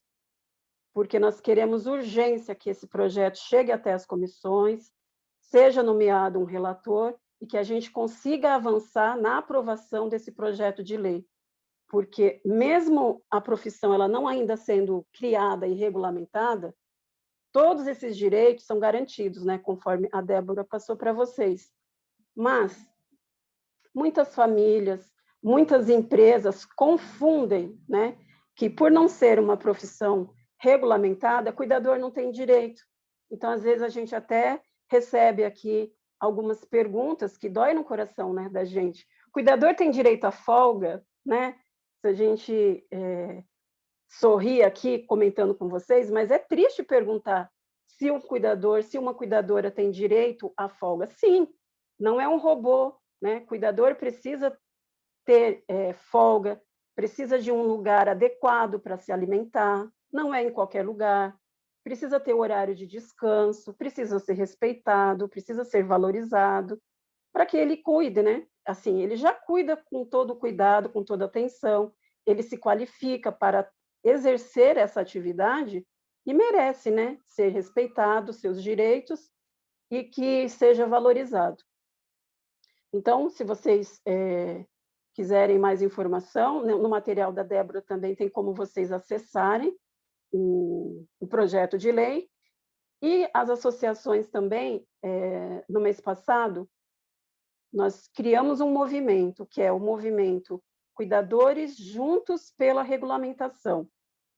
Speaker 3: porque nós queremos urgência que esse projeto chegue até as comissões, seja nomeado um relator e que a gente consiga avançar na aprovação desse projeto de lei. porque mesmo a profissão ela não ainda sendo criada e regulamentada, todos esses direitos são garantidos, né, conforme a Débora passou para vocês. Mas muitas famílias, muitas empresas confundem, né, que por não ser uma profissão regulamentada, cuidador não tem direito. Então, às vezes, a gente até recebe aqui algumas perguntas que dói no coração, né, da gente. Cuidador tem direito à folga, né? Se a gente sorri aqui comentando com vocês, mas é triste perguntar se um cuidador, se uma cuidadora tem direito à folga. Sim, não é um robô, né? Cuidador precisa ter folga, precisa de um lugar adequado para se alimentar, não é em qualquer lugar, precisa ter horário de descanso, precisa ser respeitado, precisa ser valorizado, para que ele cuide, né? Assim, ele já cuida com todo cuidado, com toda atenção, ele se qualifica para exercer essa atividade e merece, né, ser respeitado, seus direitos, e que seja valorizado. Então, se vocês quiserem mais informação, no material da Débora também tem como vocês acessarem o projeto de lei, e as associações também, no mês passado, nós criamos um movimento, que é o movimento Cuidadores Juntos pela Regulamentação.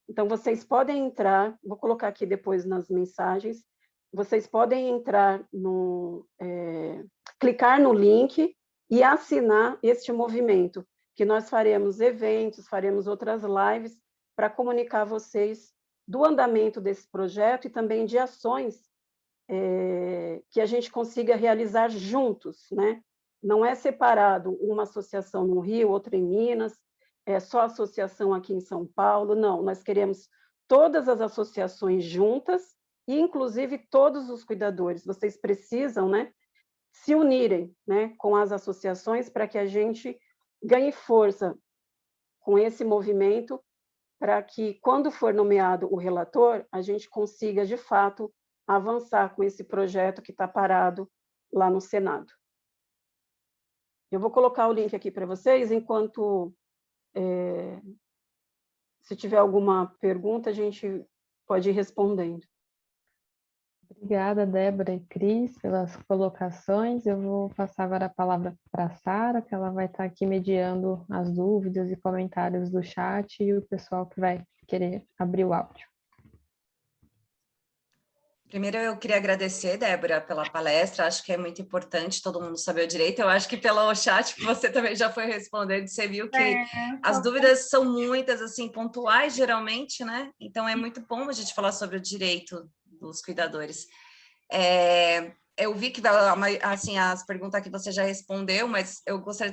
Speaker 3: Então, vocês podem entrar, vou colocar aqui depois nas mensagens, vocês podem entrar clicar no link e assinar este movimento, que nós faremos eventos, faremos outras lives para comunicar a vocês do andamento desse projeto e também de ações que a gente consiga realizar juntos, né? Não é separado uma associação no Rio, outra em Minas, é só associação aqui em São Paulo, não, nós queremos todas as associações juntas e, inclusive, todos os cuidadores. Vocês precisam, né, se unirem, né, com as associações para que a gente ganhe força com esse movimento, para que, quando for nomeado o relator, a gente consiga, de fato, avançar com esse projeto que está parado lá no Senado. Eu vou colocar o link aqui para vocês, enquanto, se tiver alguma pergunta, a gente pode ir respondendo.
Speaker 6: Obrigada, Débora e Cris, pelas colocações. Eu vou passar agora a palavra para a Sara, que ela vai estar aqui mediando as dúvidas e comentários do chat e o pessoal que vai querer abrir o áudio.
Speaker 2: Primeiro, eu queria agradecer, Débora, pela palestra. Acho que é muito importante todo mundo saber o direito. Eu acho que pelo chat que você também já foi respondendo, você viu que as dúvidas são muitas, assim, pontuais, geralmente, né? Então, é muito bom a gente falar sobre o direito dos cuidadores. Eu vi que, assim, as perguntas que você já respondeu, mas eu gostaria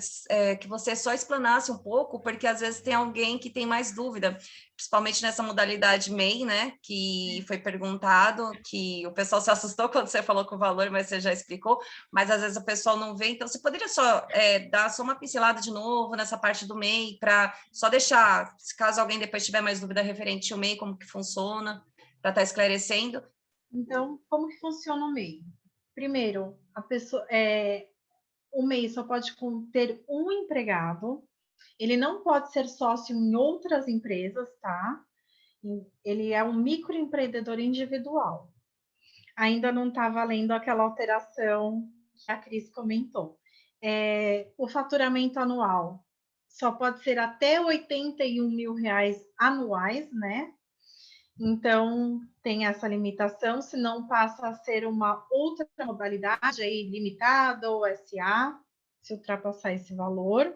Speaker 2: que você só explanasse um pouco, porque às vezes tem alguém que tem mais dúvida, principalmente nessa modalidade MEI, né, que foi perguntado, que o pessoal se assustou quando você falou com o valor, mas você já explicou, mas às vezes o pessoal não vê, então você poderia só dar só uma pincelada de novo nessa parte do MEI, para só deixar, se caso alguém depois tiver mais dúvida referente ao MEI, como que funciona, para estar esclarecendo.
Speaker 5: Então, como que funciona o MEI? Primeiro, a pessoa, o MEI só pode ter um empregado, ele não pode ser sócio em outras empresas, tá? Ele é um microempreendedor individual. Ainda não está valendo aquela alteração que a Cris comentou. O faturamento anual só pode ser até R$81 mil anuais, né? Então, tem essa limitação, senão passa a ser uma outra modalidade, aí, limitada ou SA, se ultrapassar esse valor.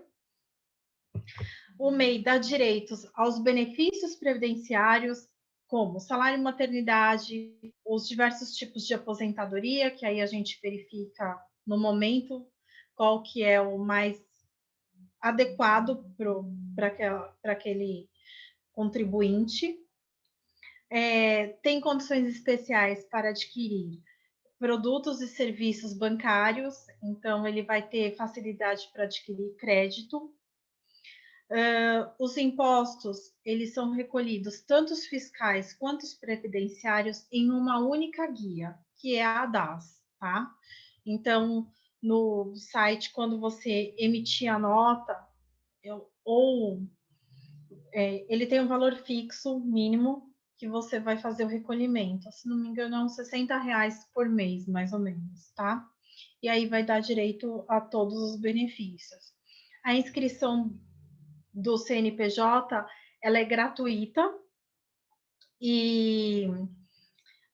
Speaker 5: O MEI dá direitos aos benefícios previdenciários, como salário maternidade, os diversos tipos de aposentadoria, que aí a gente verifica no momento qual que é o mais adequado para aquele contribuinte. Tem condições especiais para adquirir produtos e serviços bancários, então ele vai ter facilidade para adquirir crédito. Os impostos, eles são recolhidos, tanto os fiscais quanto os previdenciários, em uma única guia, que é a ADAS, tá? Então, no site, quando você emitir a nota, ou ele tem um valor fixo mínimo que você vai fazer o recolhimento. Se não me engano, é uns R$60 por mês, mais ou menos, tá? E aí vai dar direito a todos os benefícios. A inscrição do CNPJ, ela é gratuita e,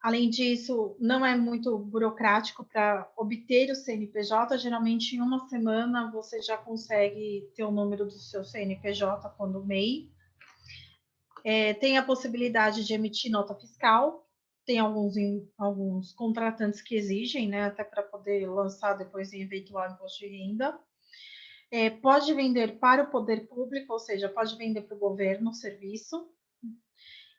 Speaker 5: além disso, não é muito burocrático para obter o CNPJ. Geralmente, em uma semana, você já consegue ter o número do seu CNPJ quando MEI. Tem a possibilidade de emitir nota fiscal. Tem alguns contratantes que exigem, né, até para poder lançar depois em eventual imposto de renda. Pode vender para o poder público, ou seja, pode vender para o governo o serviço.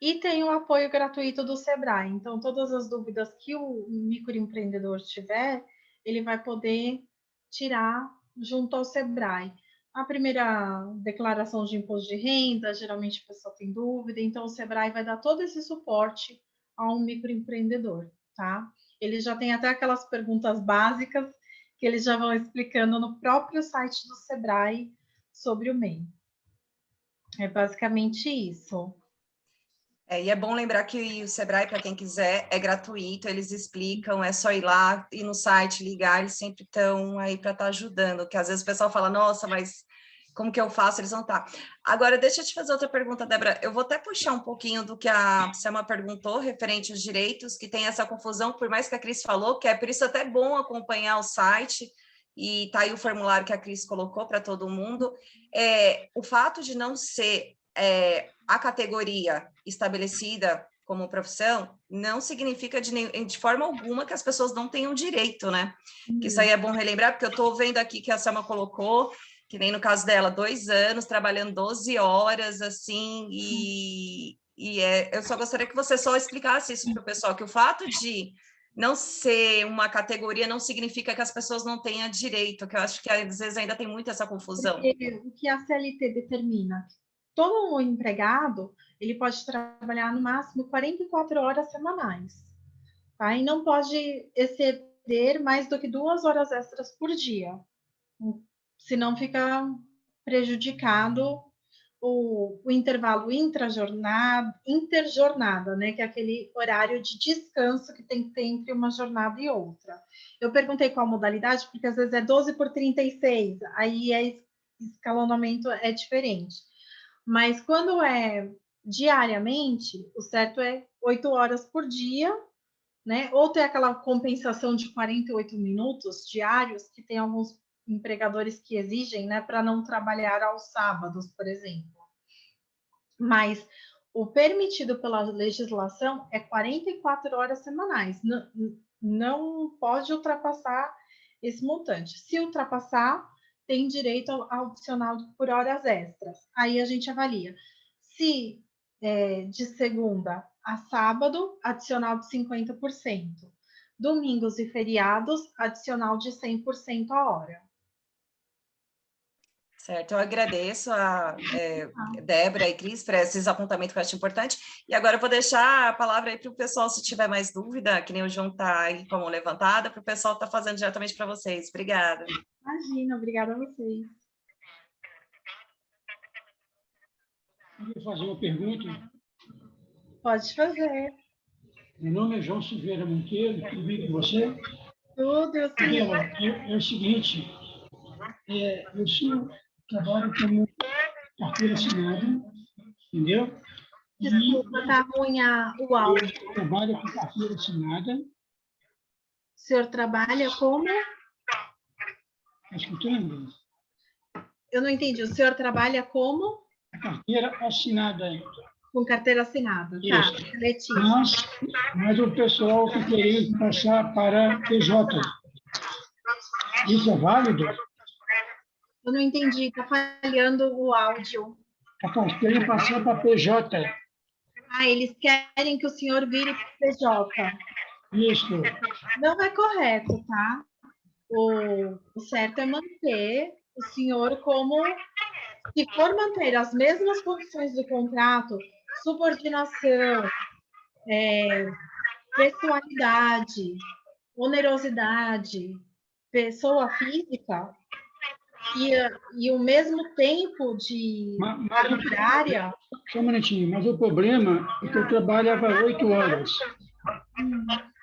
Speaker 5: E tem o apoio gratuito do Sebrae. Então, todas as dúvidas que o microempreendedor tiver, ele vai poder tirar junto ao Sebrae. A primeira declaração de imposto de renda, geralmente a pessoa tem dúvida, então o Sebrae vai dar todo esse suporte a um microempreendedor, tá? Ele já tem até aquelas perguntas básicas que eles já vão explicando no próprio site do Sebrae sobre o MEI. É basicamente isso.
Speaker 2: E é bom lembrar que o Sebrae, para quem quiser, é gratuito, eles explicam, é só ir lá, ir no site, ligar, eles sempre estão aí para estar ajudando, que às vezes o pessoal fala, nossa, mas como que eu faço? Eles vão estar. Agora, deixa eu te fazer outra pergunta, Débora, eu vou até puxar um pouquinho do que a Selma perguntou, referente aos direitos, que tem essa confusão, por mais que a Cris falou, que é por isso até bom acompanhar o site, e tá aí o formulário que a Cris colocou para todo mundo, o fato de não ser a categoria estabelecida como profissão, não significa de forma alguma que as pessoas não tenham direito, né? Que isso aí é bom relembrar, porque eu estou vendo aqui que a Selma colocou, que nem no caso dela, 2 anos, trabalhando 12 horas, assim, eu só gostaria que você só explicasse isso para o pessoal, que o fato de não ser uma categoria não significa que as pessoas não tenham direito, que eu acho que às vezes ainda tem muito essa confusão.
Speaker 5: Porque o que a CLT determina? Todo empregado, ele pode trabalhar no máximo 44 horas semanais, tá? E não pode exceder mais do que 2 horas extras por dia, senão fica prejudicado o intervalo interjornada, né? Que é aquele horário de descanso que tem que ter entre uma jornada e outra. Eu perguntei qual modalidade, porque às vezes é 12 por 36, aí escalonamento é diferente. Mas quando é diariamente, o certo é 8 horas por dia, né? Ou tem aquela compensação de 48 minutos diários, que tem alguns empregadores que exigem, né, para não trabalhar aos sábados, por exemplo. Mas o permitido pela legislação é 44 horas semanais. Não pode ultrapassar esse montante. Se ultrapassar, tem direito ao adicional por horas extras. Aí a gente avalia. Se de segunda a sábado, adicional de 50%. Domingos e feriados, adicional de 100% a hora.
Speaker 2: Certo, eu agradeço a Débora e Cris por esses apontamentos que eu acho importante. E agora eu vou deixar a palavra aí para o pessoal, se tiver mais dúvida, que nem o João está aí com a mão levantada, para o pessoal estar fazendo diretamente para vocês. Obrigada.
Speaker 5: Imagina, obrigada a vocês.
Speaker 7: Queria fazer uma pergunta.
Speaker 5: Pode fazer.
Speaker 7: Meu nome é João Silveira Monteiro, tudo bem com você?
Speaker 5: Tudo, eu sei.
Speaker 7: É o seguinte, eu trabalho como carteira assinada, entendeu?
Speaker 5: Desculpa, tá ruim o áudio.
Speaker 7: Eu trabalho com carteira assinada.
Speaker 5: O senhor trabalha como?
Speaker 7: Está escutando?
Speaker 5: Eu não entendi. O senhor trabalha como?
Speaker 7: Carteira assinada.
Speaker 5: Com carteira assinada.
Speaker 7: Isso.
Speaker 5: Tá, Letícia.
Speaker 7: Mas o pessoal está querendo passar para PJ. Isso é válido?
Speaker 5: Eu não entendi. Está falhando o áudio.
Speaker 7: Está querendo passar para PJ.
Speaker 5: Eles querem que o senhor vire PJ.
Speaker 7: Isso.
Speaker 5: Não é correto, tá? O certo é manter o senhor como... Se for manter as mesmas condições do contrato, subordinação, pessoalidade, onerosidade, pessoa física, e o mesmo tempo de carga horária.
Speaker 7: Só um minutinho, mas o problema é que eu trabalhava 8 horas.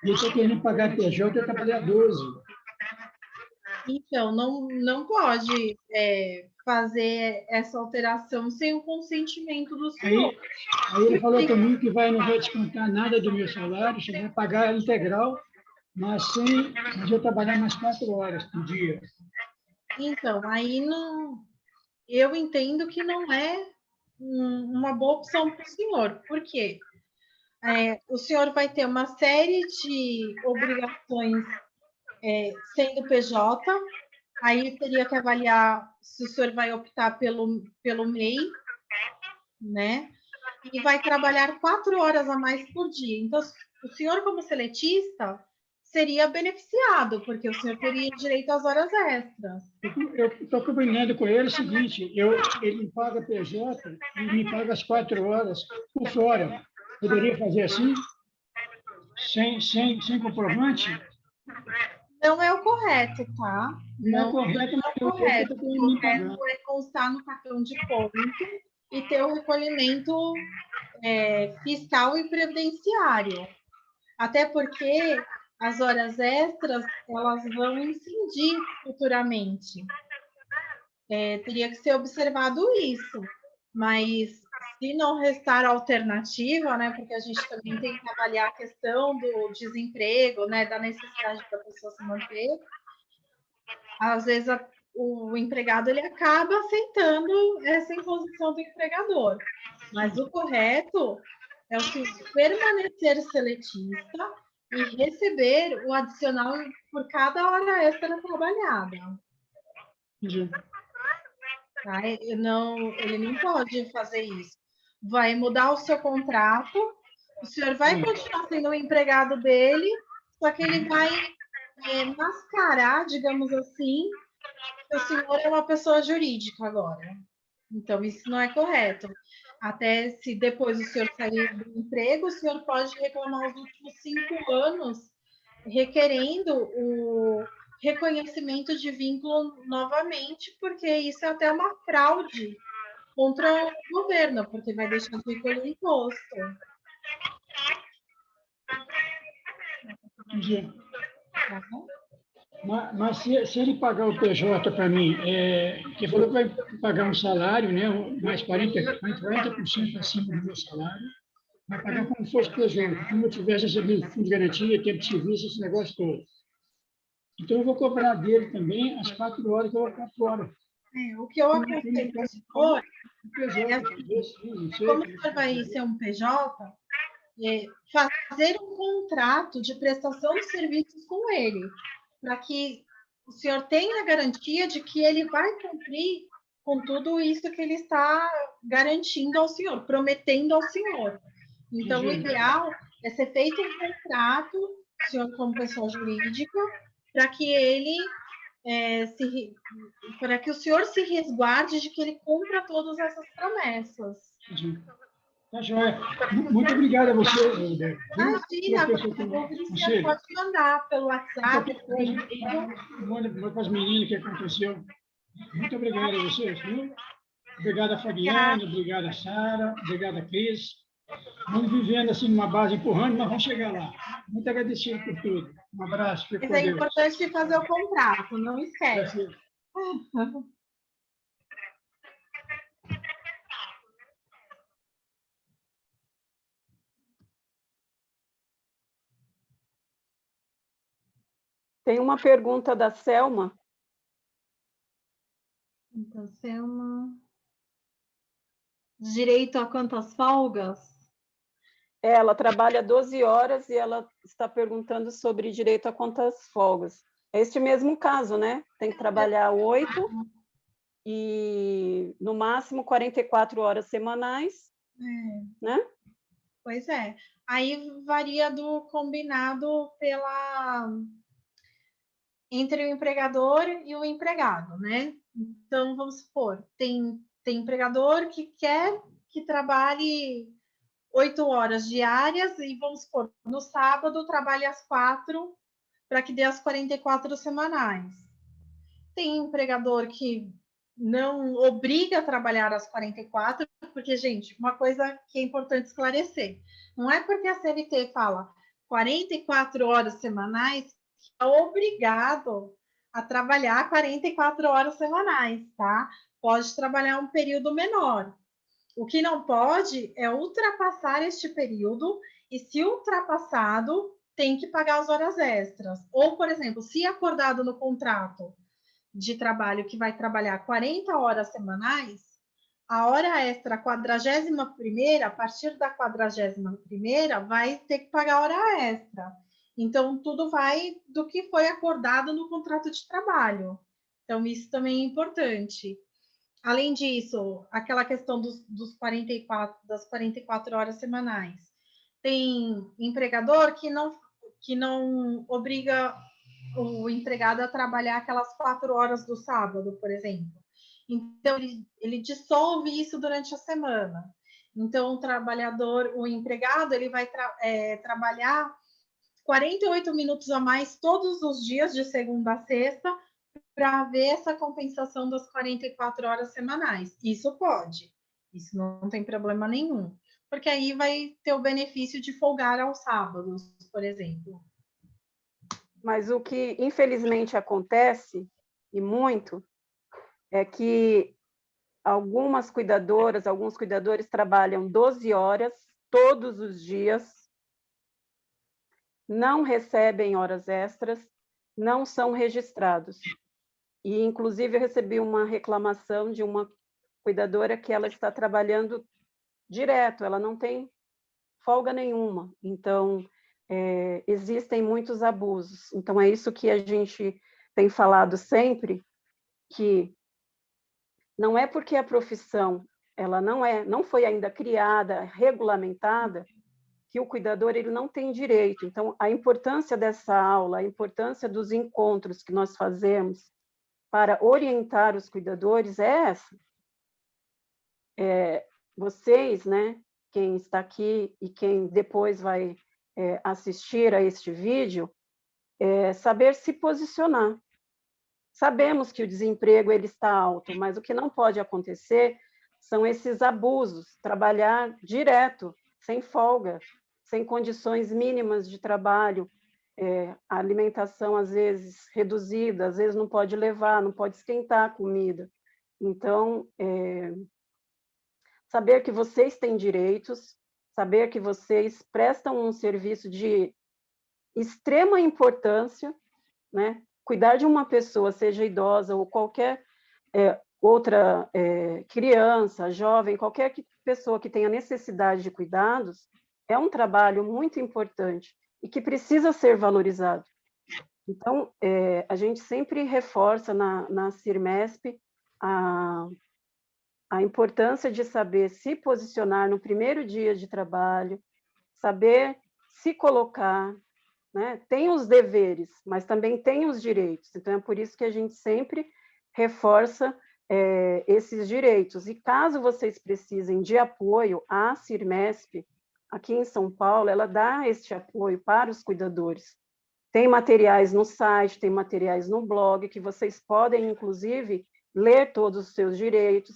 Speaker 7: E eu estou querendo pagar PJ, eu trabalhar 12.
Speaker 5: Então, não pode fazer essa alteração sem o consentimento do senhor.
Speaker 7: Aí ele falou comigo que não vai descontar nada do meu salário, só vai pagar integral, mas eu trabalhar mais 4 horas por dia.
Speaker 5: Então, aí não, eu entendo que não é uma boa opção para o senhor. Por quê? O senhor vai ter uma série de obrigações sendo PJ, aí teria que avaliar se o senhor vai optar pelo MEI, né? E vai trabalhar 4 horas a mais por dia. Então, o senhor, como seletista, seria beneficiado, porque o senhor teria direito às horas extras.
Speaker 7: Eu estou combinando com ele o seguinte, ele me paga PJ e me paga as 4 horas por fora. Poderia fazer assim? Sem comprovante?
Speaker 5: Não é o correto, tá?
Speaker 7: Não é correto, mas
Speaker 5: é o correto.
Speaker 7: eu
Speaker 5: O correto é constar no cartão de ponto e ter o recolhimento fiscal e previdenciário. Até porque as horas extras, elas vão incidir futuramente. Teria que ser observado isso. Mas, se não restar alternativa, né, porque a gente também tem que avaliar a questão do desemprego, né, da necessidade da pessoa se manter, às vezes o empregado ele acaba aceitando essa imposição do empregador. Mas o correto é o senhor permanecer seletista e receber o adicional por cada hora extra trabalhada.
Speaker 7: Entendi.
Speaker 5: Tá? Ele não pode fazer isso. Vai mudar o seu contrato, o senhor vai continuar sendo o empregado dele, só que ele vai mascarar, digamos assim, que o senhor é uma pessoa jurídica agora. Então, isso não é correto. Até se depois o senhor sair do emprego, o senhor pode reclamar os últimos 5 anos, requerendo o reconhecimento de vínculo novamente, porque isso é até uma fraude contra o governo, porque vai deixar de recolher imposto.
Speaker 7: Entendi.
Speaker 5: Tá bom?
Speaker 7: Mas se ele pagar o PJ para mim, que falou que vai pagar um salário, né, mais 40% acima do meu salário, vai pagar como se fosse PJ, como eu tivesse recebido fundo de garantia, tempo de serviço, esse negócio todo. Então, eu vou cobrar dele também as 4 horas que eu vou ficar fora.
Speaker 5: O que eu aconselho para o senhor como o senhor vai ser um PJ, fazer um contrato de prestação de serviços com ele, para que o senhor tenha a garantia de que ele vai cumprir com tudo isso que ele está garantindo ao senhor, prometendo ao senhor. Então, o ideal é ser feito um contrato, o senhor como pessoa jurídica, para que ele para que o senhor se resguarde de que ele cumpra todas essas promessas.
Speaker 7: Tá joia. Muito obrigado a você, Débora.
Speaker 5: Imagina, você pode mandar pelo WhatsApp.
Speaker 7: Manda para as meninas o que aconteceu. Muito obrigado a vocês, viu? Obrigado a Fabiana, obrigado a Sara, obrigado a Cris. Vamos vivendo assim numa base empurrando, mas vamos chegar lá. Muito agradecido por tudo. Um abraço.
Speaker 5: Mas é importante fazer o contrato, não esquece.
Speaker 3: Tem uma pergunta da Selma.
Speaker 5: Então, Selma. Direito a quantas folgas?
Speaker 3: Ela trabalha 12 horas e ela está perguntando sobre direito a quantas folgas. É este mesmo caso, né? Tem que trabalhar 8 e, no máximo, 44 horas semanais, né?
Speaker 5: Pois é. Aí varia do combinado entre o empregador e o empregado, né? Então, vamos supor, tem empregador que quer que trabalhe 8 horas diárias e, vamos supor, no sábado trabalhe às 4 para que dê as 44 semanais. tem empregador que não obriga a trabalhar às 44, porque, gente, uma coisa que é importante esclarecer, não é porque a CLT fala 44 horas semanais que é obrigado a trabalhar 44 horas semanais, tá? Pode trabalhar um período menor. O que não pode é ultrapassar este período, e se ultrapassado, tem que pagar as horas extras. Ou, por exemplo, se acordado no contrato de trabalho que vai trabalhar 40 horas semanais, a hora extra 41ª, a partir da 41ª, vai ter que pagar hora extra. Então, tudo vai do que foi acordado no contrato de trabalho. Então, isso também é importante. Além disso, aquela questão das 44 horas semanais. Tem empregador que não obriga o empregado a trabalhar aquelas 4 horas do sábado, por exemplo. Então, ele dissolve isso durante a semana. Então, o empregado, ele vai trabalhar 48 minutos a mais todos os dias, de segunda a sexta, para haver essa compensação das 44 horas semanais. Isso pode, isso não tem problema nenhum, porque aí vai ter o benefício de folgar aos sábados, por exemplo.
Speaker 3: Mas o que infelizmente acontece, e muito, é que alguns cuidadores trabalham 12 horas todos os dias, não recebem horas extras, não são registrados. E, inclusive, eu recebi uma reclamação de uma cuidadora que ela está trabalhando direto, ela não tem folga nenhuma. Então, existem muitos abusos. Então, é isso que a gente tem falado sempre, que não é porque a profissão ela não foi ainda criada, regulamentada, que o cuidador ele não tem direito. Então, a importância dessa aula, a importância dos encontros que nós fazemos para orientar os cuidadores é essa. Vocês, né, quem está aqui e quem depois vai assistir a este vídeo, saber se posicionar. Sabemos que o desemprego ele está alto, mas o que não pode acontecer são esses abusos, trabalhar direto, sem folga, sem condições mínimas de trabalho, a alimentação às vezes reduzida, às vezes não pode levar, não pode esquentar a comida. Então, saber que vocês têm direitos, saber que vocês prestam um serviço de extrema importância, né? Cuidar de uma pessoa, seja idosa ou qualquer outra criança, jovem, qualquer pessoa que tenha necessidade de cuidados, é um trabalho muito importante e que precisa ser valorizado. Então, a gente sempre reforça na CIRMESP a importância de saber se posicionar no primeiro dia de trabalho, saber se colocar, né? Tem os deveres, mas também tem os direitos. Então, é por isso que a gente sempre reforça esses direitos. E caso vocês precisem de apoio, a CIRMESP, aqui em São Paulo, ela dá este apoio para os cuidadores. Tem materiais no site, tem materiais no blog, que vocês podem, inclusive, ler todos os seus direitos.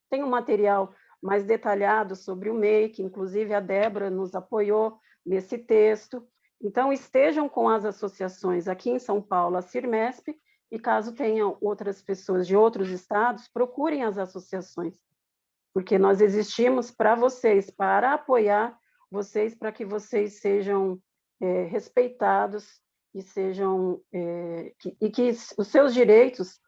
Speaker 3: Tem um material mais detalhado sobre o MEI, que inclusive a Débora nos apoiou nesse texto. Então, estejam com as associações aqui em São Paulo, a CIRMESP, e caso tenham outras pessoas de outros estados, procurem as associações, porque nós existimos para vocês, para apoiar vocês, para que vocês sejam respeitados e que os seus direitos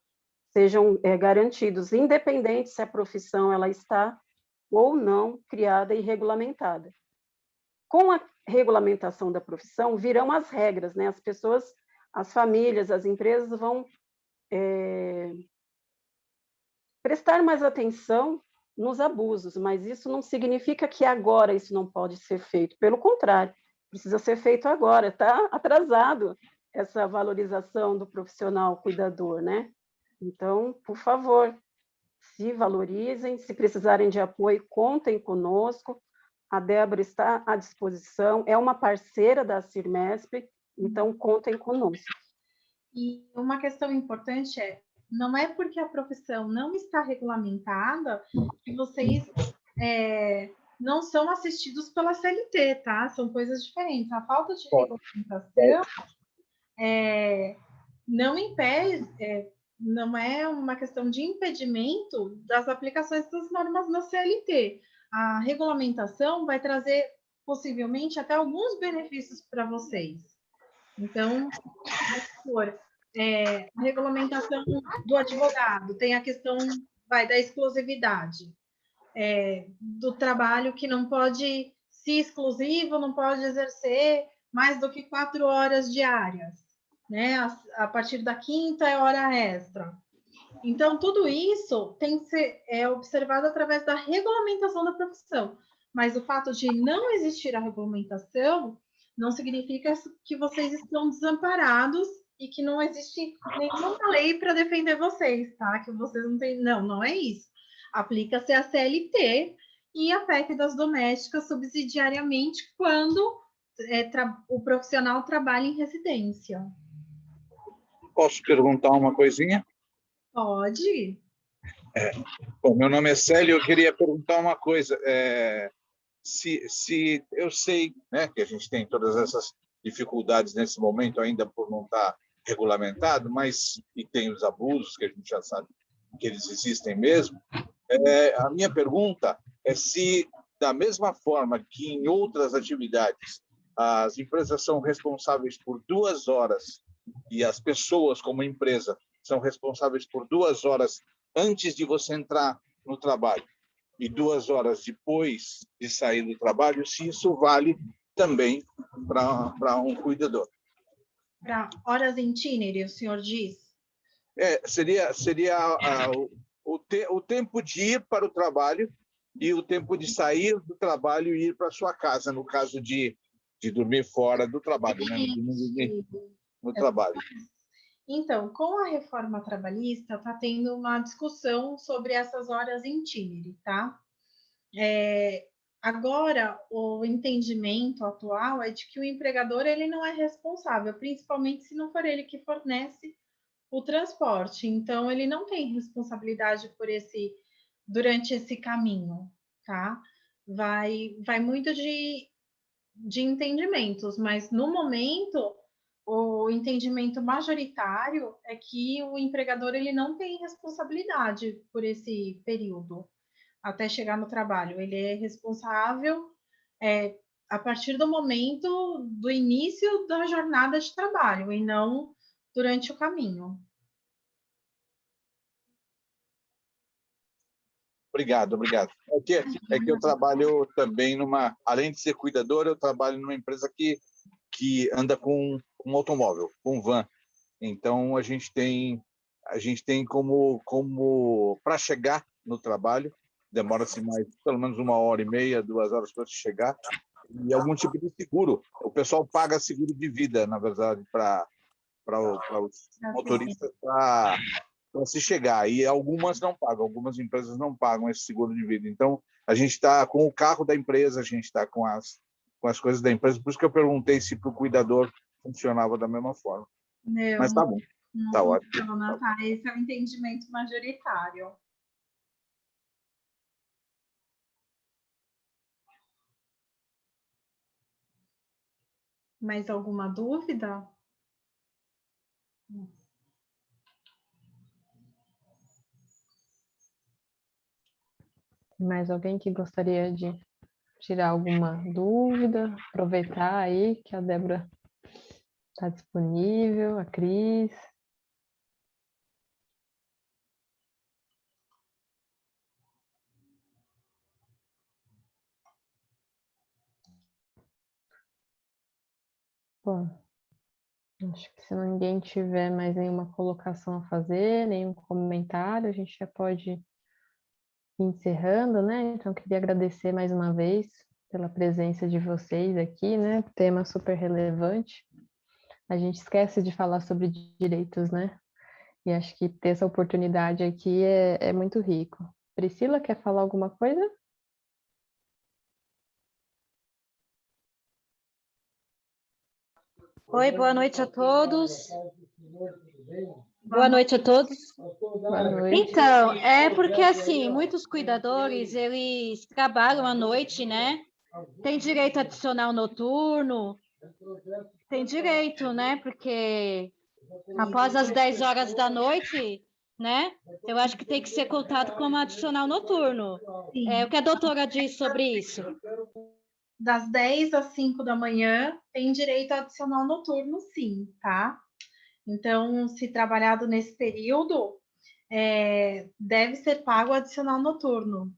Speaker 3: sejam garantidos, independente se a profissão ela está ou não criada e regulamentada. Com a regulamentação da profissão, virão as regras, né? As pessoas, as famílias, as empresas vão prestar mais atenção nos abusos, mas isso não significa que agora isso não pode ser feito. Pelo contrário, precisa ser feito agora. Está atrasado essa valorização do profissional cuidador, né? Então, por favor, se valorizem, se precisarem de apoio, contem conosco. A Débora está à disposição, é uma parceira da CIRMESP, então contem conosco.
Speaker 5: E uma questão importante não é porque a profissão não está regulamentada que vocês não são assistidos pela CLT, tá? São coisas diferentes. A falta de regulamentação não impede, não é uma questão de impedimento das aplicações das normas da CLT. A regulamentação vai trazer, possivelmente, até alguns benefícios para vocês. Então, a regulamentação do advogado tem a questão da exclusividade, do trabalho que não pode ser exclusivo, não pode exercer mais do que 4 horas diárias, né? A partir da quinta é hora extra. Então, tudo isso tem que ser observado através da regulamentação da profissão. Mas o fato de não existir a regulamentação não significa que vocês estão desamparados e que não existe nenhuma lei para defender vocês, tá? Que vocês não têm... Não é isso. Aplica-se a CLT e a PEC das domésticas subsidiariamente quando o profissional trabalha em residência.
Speaker 8: Posso perguntar uma coisinha?
Speaker 5: Pode.
Speaker 8: Bom, meu nome é Célio, eu queria perguntar uma coisa. Se eu sei, né, que a gente tem todas essas dificuldades nesse momento ainda por não estar regulamentado, mas e tem os abusos que a gente já sabe que eles existem mesmo. A minha pergunta é se, da mesma forma que em outras atividades, as empresas são responsáveis por 2 horas e as pessoas, como empresa, são responsáveis por 2 horas antes de você entrar no trabalho e 2 horas depois de sair do trabalho, se isso vale também para um cuidador.
Speaker 5: Para horas em itinerário, o senhor diz?
Speaker 8: Seria o tempo de ir para o trabalho e o tempo de sair do trabalho e ir para a sua casa, no caso de dormir fora do trabalho, né? De não dormir no trabalho.
Speaker 5: Então, com a reforma trabalhista, está tendo uma discussão sobre essas horas em itinerário, tá? Agora, o entendimento atual é de que o empregador ele não é responsável, principalmente se não for ele que fornece o transporte. Então, ele não tem responsabilidade durante esse caminho, tá? Vai muito de entendimentos, mas no momento o entendimento majoritário é que o empregador ele não tem responsabilidade por esse período até chegar no trabalho. Ele é responsável a partir do momento do início da jornada de trabalho e não durante o caminho.
Speaker 8: Obrigado. É que eu trabalho também além de ser cuidador, eu trabalho numa empresa que anda com um automóvel, com um van. Então a gente tem como para chegar no trabalho demora-se mais pelo menos 1h30, 2 horas para chegar, e algum tipo de seguro. O pessoal paga seguro de vida, na verdade, para os motoristas para se chegar, e algumas não pagam, algumas empresas não pagam esse seguro de vida. Então a gente está com o carro da empresa, a gente está com as coisas da empresa, por isso que eu perguntei se para o cuidador funcionava da mesma forma.
Speaker 5: Não,
Speaker 8: mas tá bom, tá ótimo.
Speaker 5: Tá, esse é o entendimento majoritário. Mais alguma dúvida?
Speaker 6: Mais alguém que gostaria de tirar alguma dúvida? Aproveitar aí que a Débora está disponível, a Cris. Bom, acho que se ninguém tiver mais nenhuma colocação a fazer, nenhum comentário, a gente já pode ir encerrando, né? Então, queria agradecer mais uma vez pela presença de vocês aqui, né? Tema super relevante. A gente esquece de falar sobre direitos, né? E acho que ter essa oportunidade aqui é muito rico. Priscila, quer falar alguma coisa?
Speaker 9: Oi, boa noite a todos. Boa noite a todos.
Speaker 6: Boa noite.
Speaker 9: Então, é porque, assim, muitos cuidadores, eles trabalham à noite, né? Tem direito adicional noturno, tem direito, né? Porque após as 10 horas da noite, né? Eu acho que tem que ser contado como adicional noturno.
Speaker 5: Sim.
Speaker 9: O que a doutora diz sobre isso?
Speaker 5: Das 10 às 5 da manhã, tem direito adicional noturno, sim, tá? Então, se trabalhado nesse período, deve ser pago adicional noturno.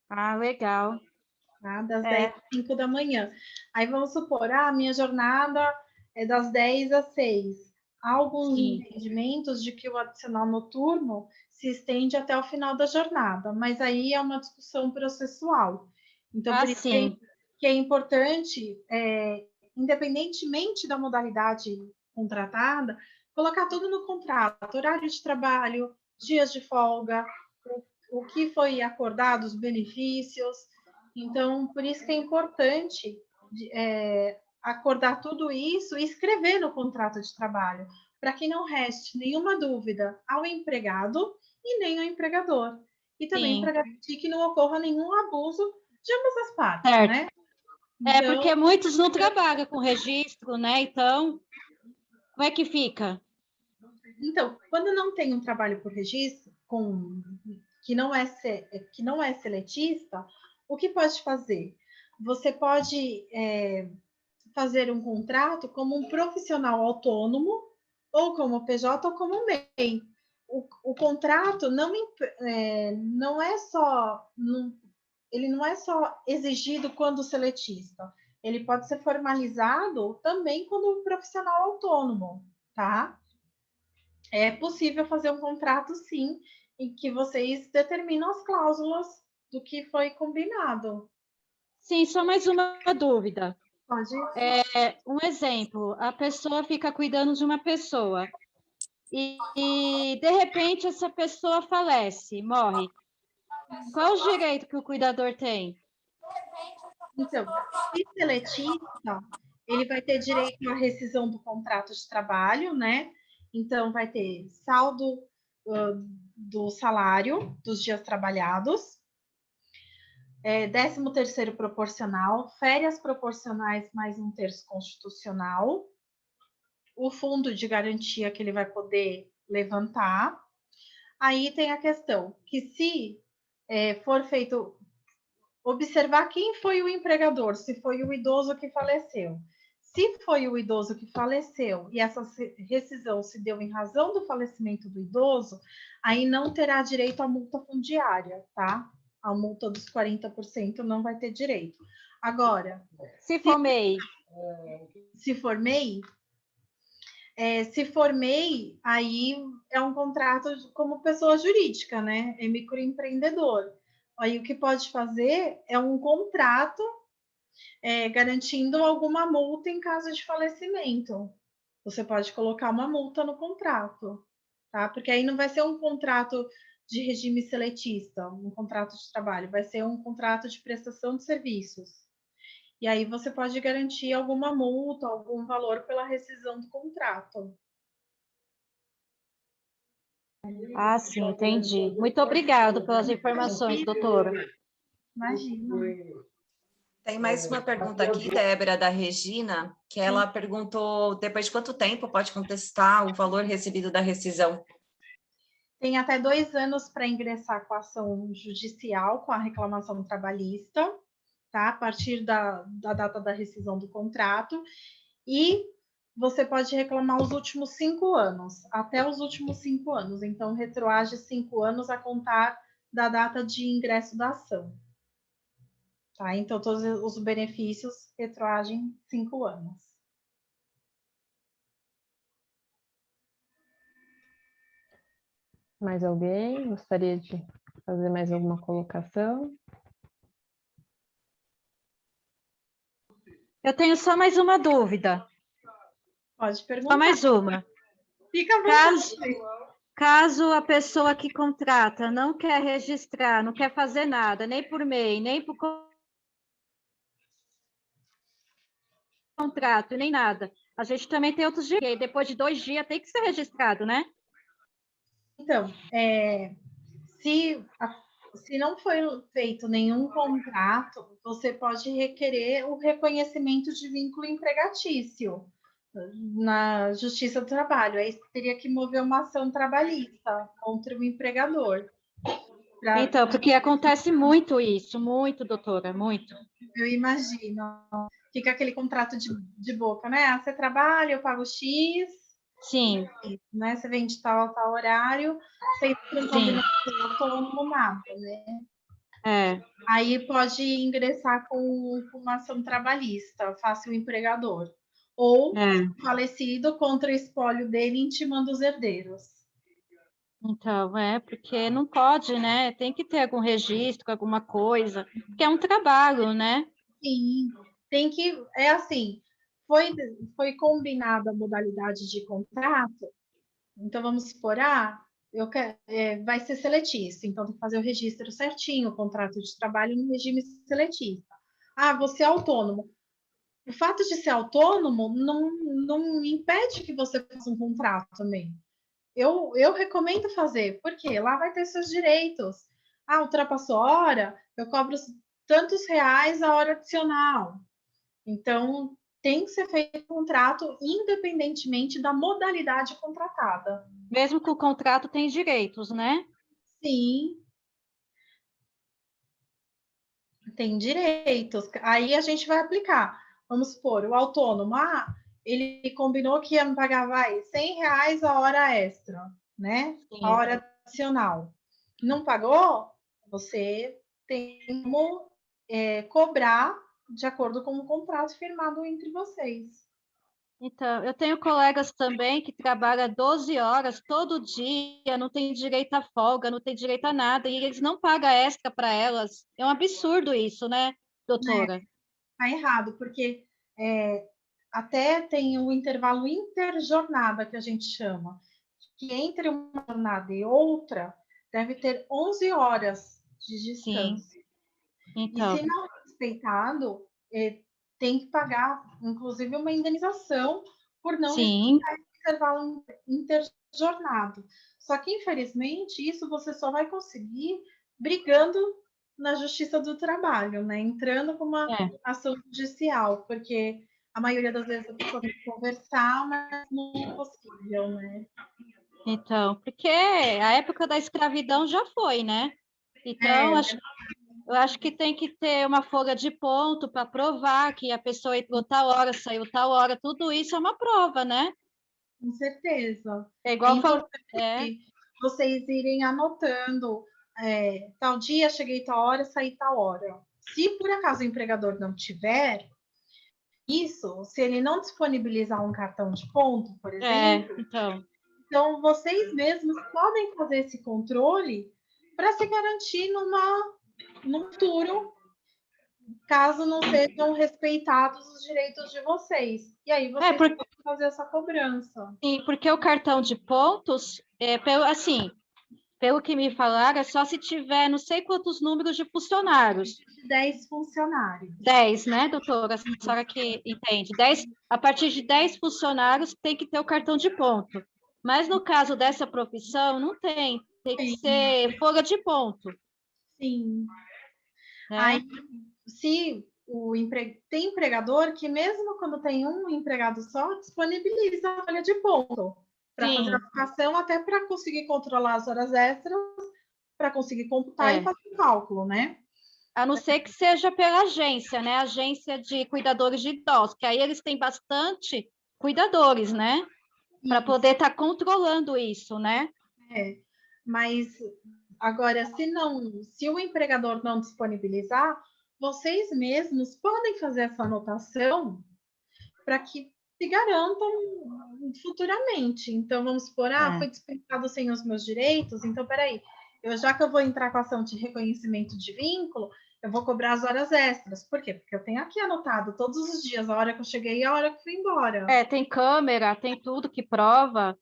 Speaker 9: Ah, legal.
Speaker 5: Tá? Das 10 às 5 da manhã. Aí vamos supor, minha jornada é das 10 às 6. Há alguns entendimentos de que o adicional noturno se estende até o final da jornada, mas aí é uma discussão processual. Então, por isso que é importante, independentemente da modalidade contratada, colocar tudo no contrato, horário de trabalho, dias de folga, o que foi acordado, os benefícios. Então, por isso que é importante acordar tudo isso e escrever no contrato de trabalho, para que não reste nenhuma dúvida ao empregado e nem ao empregador. E também para garantir que não ocorra nenhum abuso de ambas as partes, né?
Speaker 9: Então, porque muitos não trabalham com registro, né? Então, como é que fica?
Speaker 5: Então, quando não tem um trabalho por registro, que não é seletista, o que pode fazer? Você pode fazer um contrato como um profissional autônomo, ou como PJ, ou como MEI. O contrato não é só exigido quando seletista. Ele pode ser formalizado também quando profissional autônomo, tá? É possível fazer um contrato, sim, em que vocês determinam as cláusulas do que foi combinado.
Speaker 9: Sim, só mais uma dúvida.
Speaker 5: Pode.
Speaker 9: Um exemplo, a pessoa fica cuidando de uma pessoa e de repente, essa pessoa falece, morre. Qual o direito que o cuidador tem?
Speaker 5: Então, se seletista, ele vai ter direito à rescisão do contrato de trabalho, né? Então, vai ter saldo do salário dos dias trabalhados, 13º proporcional, férias proporcionais mais 1/3 constitucional, o fundo de garantia que ele vai poder levantar. Aí tem a questão que se for feito, observar quem foi o empregador, se foi o idoso que faleceu. Se foi o idoso que faleceu e essa rescisão se deu em razão do falecimento do idoso, aí não terá direito à multa fundiária, tá? A multa dos 40% não vai ter direito. Agora,
Speaker 9: se for MEI,
Speaker 5: aí é um contrato como pessoa jurídica, né? É microempreendedor. Aí o que pode fazer é um contrato garantindo alguma multa em caso de falecimento. Você pode colocar uma multa no contrato, tá? Porque aí não vai ser um contrato de regime seletista, um contrato de trabalho, vai ser um contrato de prestação de serviços. E aí você pode garantir alguma multa, algum valor pela rescisão do contrato.
Speaker 9: Ah, sim, entendi. Muito obrigada pelas informações, doutora.
Speaker 5: Imagina.
Speaker 2: Tem mais uma pergunta aqui, Débora, da Regina, que ela perguntou depois de quanto tempo pode contestar o valor recebido da rescisão?
Speaker 5: Tem até 2 anos para ingressar com a ação judicial, com a reclamação trabalhista, tá? A partir da data da rescisão do contrato. E você pode reclamar os últimos 5 anos, até os últimos 5 anos. Então, retroage 5 anos a contar da data de ingresso da ação. Tá? Então, todos os benefícios retroagem 5 anos.
Speaker 6: Mais alguém gostaria de fazer mais alguma colocação?
Speaker 9: Eu tenho só mais uma dúvida.
Speaker 5: Pode perguntar.
Speaker 9: Só mais uma.
Speaker 5: Fica à vontade.
Speaker 9: caso a pessoa que contrata não quer registrar, não quer fazer nada, nem por MEI, nem por contrato, nem nada, a gente também tem outros direitos. Depois de 2 dias tem que ser registrado, né?
Speaker 5: Então, se não foi feito nenhum contrato, você pode requerer o reconhecimento de vínculo empregatício na Justiça do Trabalho. Aí você teria que mover uma ação trabalhista contra o empregador.
Speaker 9: Então, porque acontece muito isso, muito, doutora, muito.
Speaker 5: Eu imagino. Fica aquele contrato de boca, né? Ah, você trabalha, eu pago X.
Speaker 9: Sim.
Speaker 5: Né? Você vende tal horário, sem não combinar com autônomo, nada, né? Aí pode ingressar com uma ação trabalhista, face o empregador. Ou falecido contra o espólio dele, intimando os herdeiros.
Speaker 9: Então, porque não pode, né? Tem que ter algum registro, alguma coisa, porque é um trabalho, né?
Speaker 5: Sim, tem que, assim, foi combinada a modalidade de contrato, então vamos supor, vai ser seletício, então tem que fazer o registro certinho, o contrato de trabalho no regime seletista. Você é autônomo. O fato de ser autônomo não impede que você faça um contrato também. Eu recomendo fazer, porque lá vai ter seus direitos. Ultrapassou a hora, eu cobro tantos reais a hora adicional. Então, tem que ser feito um contrato independentemente da modalidade contratada.
Speaker 9: Mesmo que o contrato tem direitos, né?
Speaker 5: Sim. Tem direitos. Aí a gente vai aplicar. Vamos supor, o autônomo, ele combinou que ia me pagar, R$100 a hora extra, né?
Speaker 9: Sim.
Speaker 5: A hora adicional. Não pagou? Você tem como cobrar de acordo com o contrato firmado entre vocês.
Speaker 9: Então, eu tenho colegas também que trabalham 12 horas todo dia, não tem direito a folga, não tem direito a nada, e eles não pagam extra para elas. É um absurdo isso, né, doutora?
Speaker 5: Tá errado, porque até tem o intervalo interjornada, que a gente chama, que entre uma jornada e outra deve ter 11 horas de descanso.
Speaker 9: Sim. Então.
Speaker 5: E se não respeitado, tem que pagar, inclusive, uma indenização por não respeitar esse intervalo interjornado. Só que, infelizmente, isso você só vai conseguir brigando na Justiça do Trabalho, né? Entrando com uma ação judicial, porque a maioria das vezes a pessoa tem que conversar, mas não é possível, né?
Speaker 9: Então, porque a época da escravidão já foi, né? Então, eu acho que tem que ter uma folha de ponto para provar que a pessoa entrou tal hora, saiu tal hora, tudo isso é uma prova, né?
Speaker 5: Com certeza.
Speaker 9: É igual
Speaker 5: vocês irem anotando, tal dia cheguei tal hora, saí tal hora. Se por acaso o empregador não tiver isso, se ele não disponibilizar um cartão de ponto, por exemplo, então vocês mesmos podem fazer esse controle para se garantir num futuro, caso não sejam respeitados os direitos de vocês. E aí vocês podem fazer essa cobrança.
Speaker 9: Sim, porque o cartão de pontos, pelo que me falaram, é só se tiver não sei quantos números de funcionários.
Speaker 5: 10 funcionários.
Speaker 9: 10, né, doutora? A senhora que entende. 10, a partir de 10 funcionários tem que ter o cartão de ponto. Mas no caso dessa profissão, não tem. Tem que ser folha de ponto.
Speaker 5: Sim. Aí, se tem empregador que, mesmo quando tem um empregado só, disponibiliza a folha de ponto para fazer a aplicação, até para conseguir controlar as horas extras, para conseguir computar e fazer o cálculo, né?
Speaker 9: A não ser que seja pela agência, né? Agência de cuidadores de idosos, que aí eles têm bastante cuidadores, né? Para poder estar controlando isso, né?
Speaker 5: Mas agora, se o empregador não disponibilizar, vocês mesmos podem fazer essa anotação para que se garantam futuramente. Então, vamos supor, foi dispensado sem os meus direitos, então, peraí, já que eu vou entrar com a ação de reconhecimento de vínculo, eu vou cobrar as horas extras. Por quê? Porque eu tenho aqui anotado todos os dias, a hora que eu cheguei e a hora que fui embora.
Speaker 9: Tem câmera, tem tudo que prova.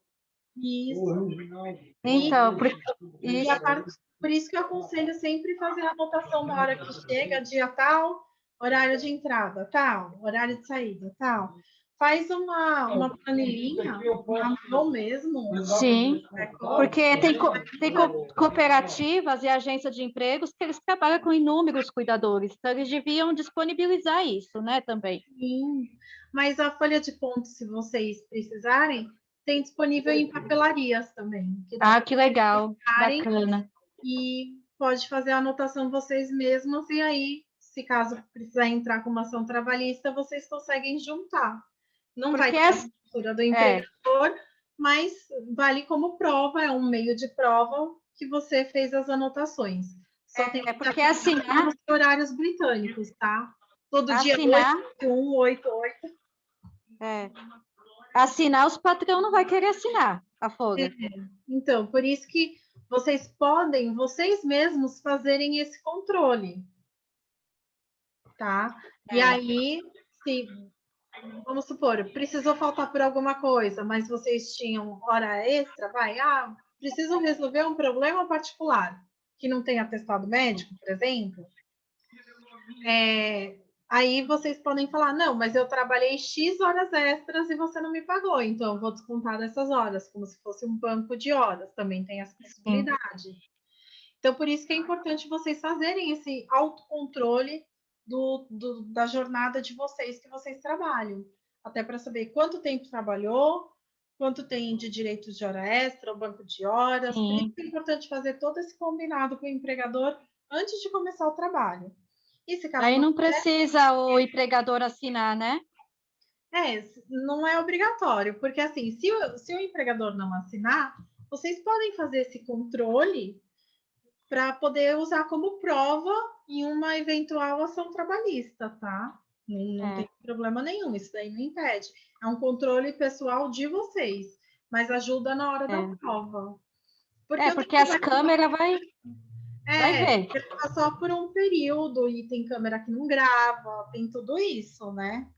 Speaker 5: Isso.
Speaker 9: Então,
Speaker 5: E por isso que eu aconselho sempre fazer a anotação da hora que chega, dia tal, horário de entrada, tal, horário de saída, tal. Faz uma planilhinha, uma mão mesmo.
Speaker 9: sim, porque tem cooperativas e agências de empregos que eles trabalham com inúmeros cuidadores, então eles deviam disponibilizar isso, né, também.
Speaker 5: Sim, mas a folha de ponto, se vocês precisarem, tem disponível em papelarias também.
Speaker 9: Que legal, bacana.
Speaker 5: E pode fazer a anotação vocês mesmos, e aí, se caso precisar entrar com uma ação trabalhista, vocês conseguem juntar. Não vai ter a assinatura do empregador, mas vale como prova, é um meio de prova que você fez as anotações. Só tem que
Speaker 9: porque assinar
Speaker 5: os horários britânicos, tá? Todo dia 8-1-8-8.
Speaker 9: Assinar, os patrão não vai querer assinar a folha.
Speaker 5: Então, por isso que vocês podem, vocês mesmos, fazerem esse controle, tá? E aí, se, vamos supor, precisou faltar por alguma coisa, mas vocês tinham hora extra, preciso resolver um problema particular, que não tem atestado médico, por exemplo, aí vocês podem falar, não, mas eu trabalhei X horas extras e você não me pagou, então eu vou descontar dessas horas, como se fosse um banco de horas, também tem essa possibilidade. Então, por isso que é importante vocês fazerem esse autocontrole da jornada de vocês, que vocês trabalham, até para saber quanto tempo trabalhou, quanto tem de direitos de hora extra, o banco de horas. Por isso que é importante fazer todo esse combinado com o empregador antes de começar o trabalho. E se caso
Speaker 9: aí não precisa o empregador assinar, né?
Speaker 5: Não é obrigatório, porque assim, se o empregador não assinar, vocês podem fazer esse controle para poder usar como prova em uma eventual ação trabalhista, tá? Não tem problema nenhum, isso daí não impede. É um controle pessoal de vocês, mas ajuda na hora da prova.
Speaker 9: Porque as câmeras vai ver.
Speaker 5: Fica só por um período, e tem câmera que não grava, tem tudo isso, né?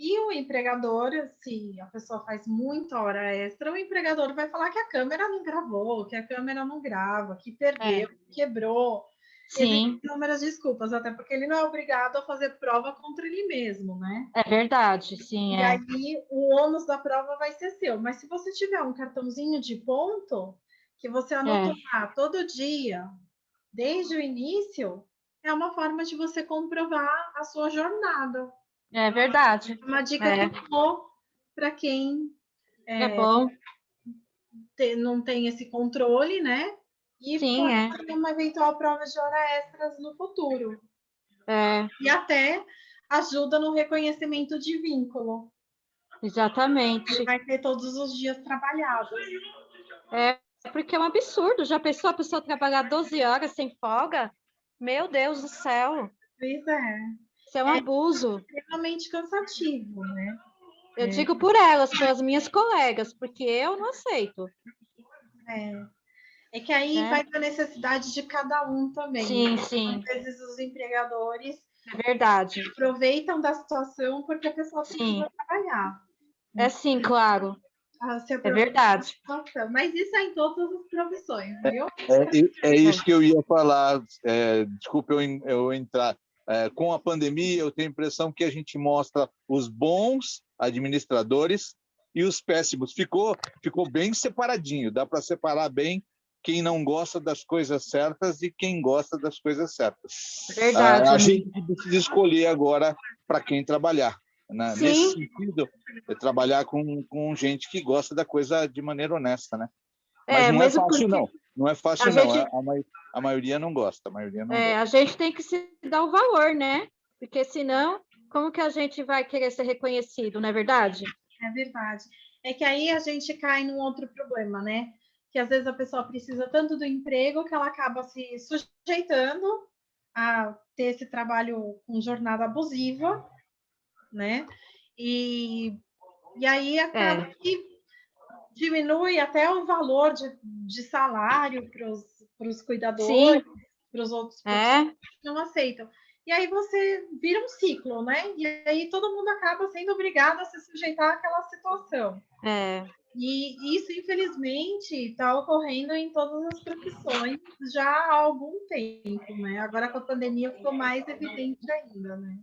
Speaker 5: E o empregador, se a pessoa faz muita hora extra, o empregador vai falar que a câmera não gravou, que a câmera não grava, que perdeu, que quebrou. Existem inúmeras desculpas, até porque ele não é obrigado a fazer prova contra ele mesmo, né?
Speaker 9: É verdade, sim.
Speaker 5: E aí o ônus da prova vai ser seu. Mas se você tiver um cartãozinho de ponto, que você anotou todo dia, desde o início, é uma forma de você comprovar a sua jornada.
Speaker 9: É verdade.
Speaker 5: Uma dica que eu dou para quem
Speaker 9: bom.
Speaker 5: Não tem esse controle, né? E pode fazer uma eventual prova de hora extras no futuro. E até ajuda no reconhecimento de vínculo.
Speaker 9: Exatamente.
Speaker 5: Ele vai ter todos os dias trabalhados.
Speaker 9: Porque é um absurdo. Já pensou a pessoa trabalhar 12 horas sem folga? Meu Deus do céu.
Speaker 5: Pois é.
Speaker 9: Isso é um abuso.
Speaker 5: Extremamente cansativo, né?
Speaker 9: Eu digo por elas, pelas minhas colegas, porque eu não aceito.
Speaker 5: É que aí vai da necessidade de cada um também.
Speaker 9: Sim, sim.
Speaker 5: Às vezes os empregadores
Speaker 9: verdade.
Speaker 5: aproveitam da situação porque a pessoa precisa trabalhar.
Speaker 9: Sim, claro. É verdade.
Speaker 5: Mas isso é em todas as profissões, viu?
Speaker 8: É isso que eu ia falar. Desculpa eu entrar. Com a pandemia, eu tenho a impressão que a gente mostra os bons administradores e os péssimos. Ficou bem separadinho. Dá para separar bem quem não gosta das coisas certas e quem gosta das coisas certas.
Speaker 9: Verdade.
Speaker 8: A gente precisa escolher agora para quem trabalhar. Nesse sentido, trabalhar com gente que gosta da coisa de maneira honesta, né? Mas não é fácil, não. Não é fácil, não. A maioria não gosta.
Speaker 9: A gente tem que se dar o valor, né? Porque senão, como que a gente vai querer ser reconhecido, não é verdade?
Speaker 5: É verdade. É que aí a gente cai num outro problema, né? Que às vezes a pessoa precisa tanto do emprego que ela acaba se sujeitando a ter esse trabalho com jornada abusiva, né? E aí acaba que diminui até o valor de salário para os cuidadores, para os outros profissionais que não aceitam. E aí você vira um ciclo, né? E aí todo mundo acaba sendo obrigado a se sujeitar àquela situação. E isso, infelizmente, está ocorrendo em todas as profissões já há algum tempo, né? Agora com a pandemia ficou mais evidente ainda, né?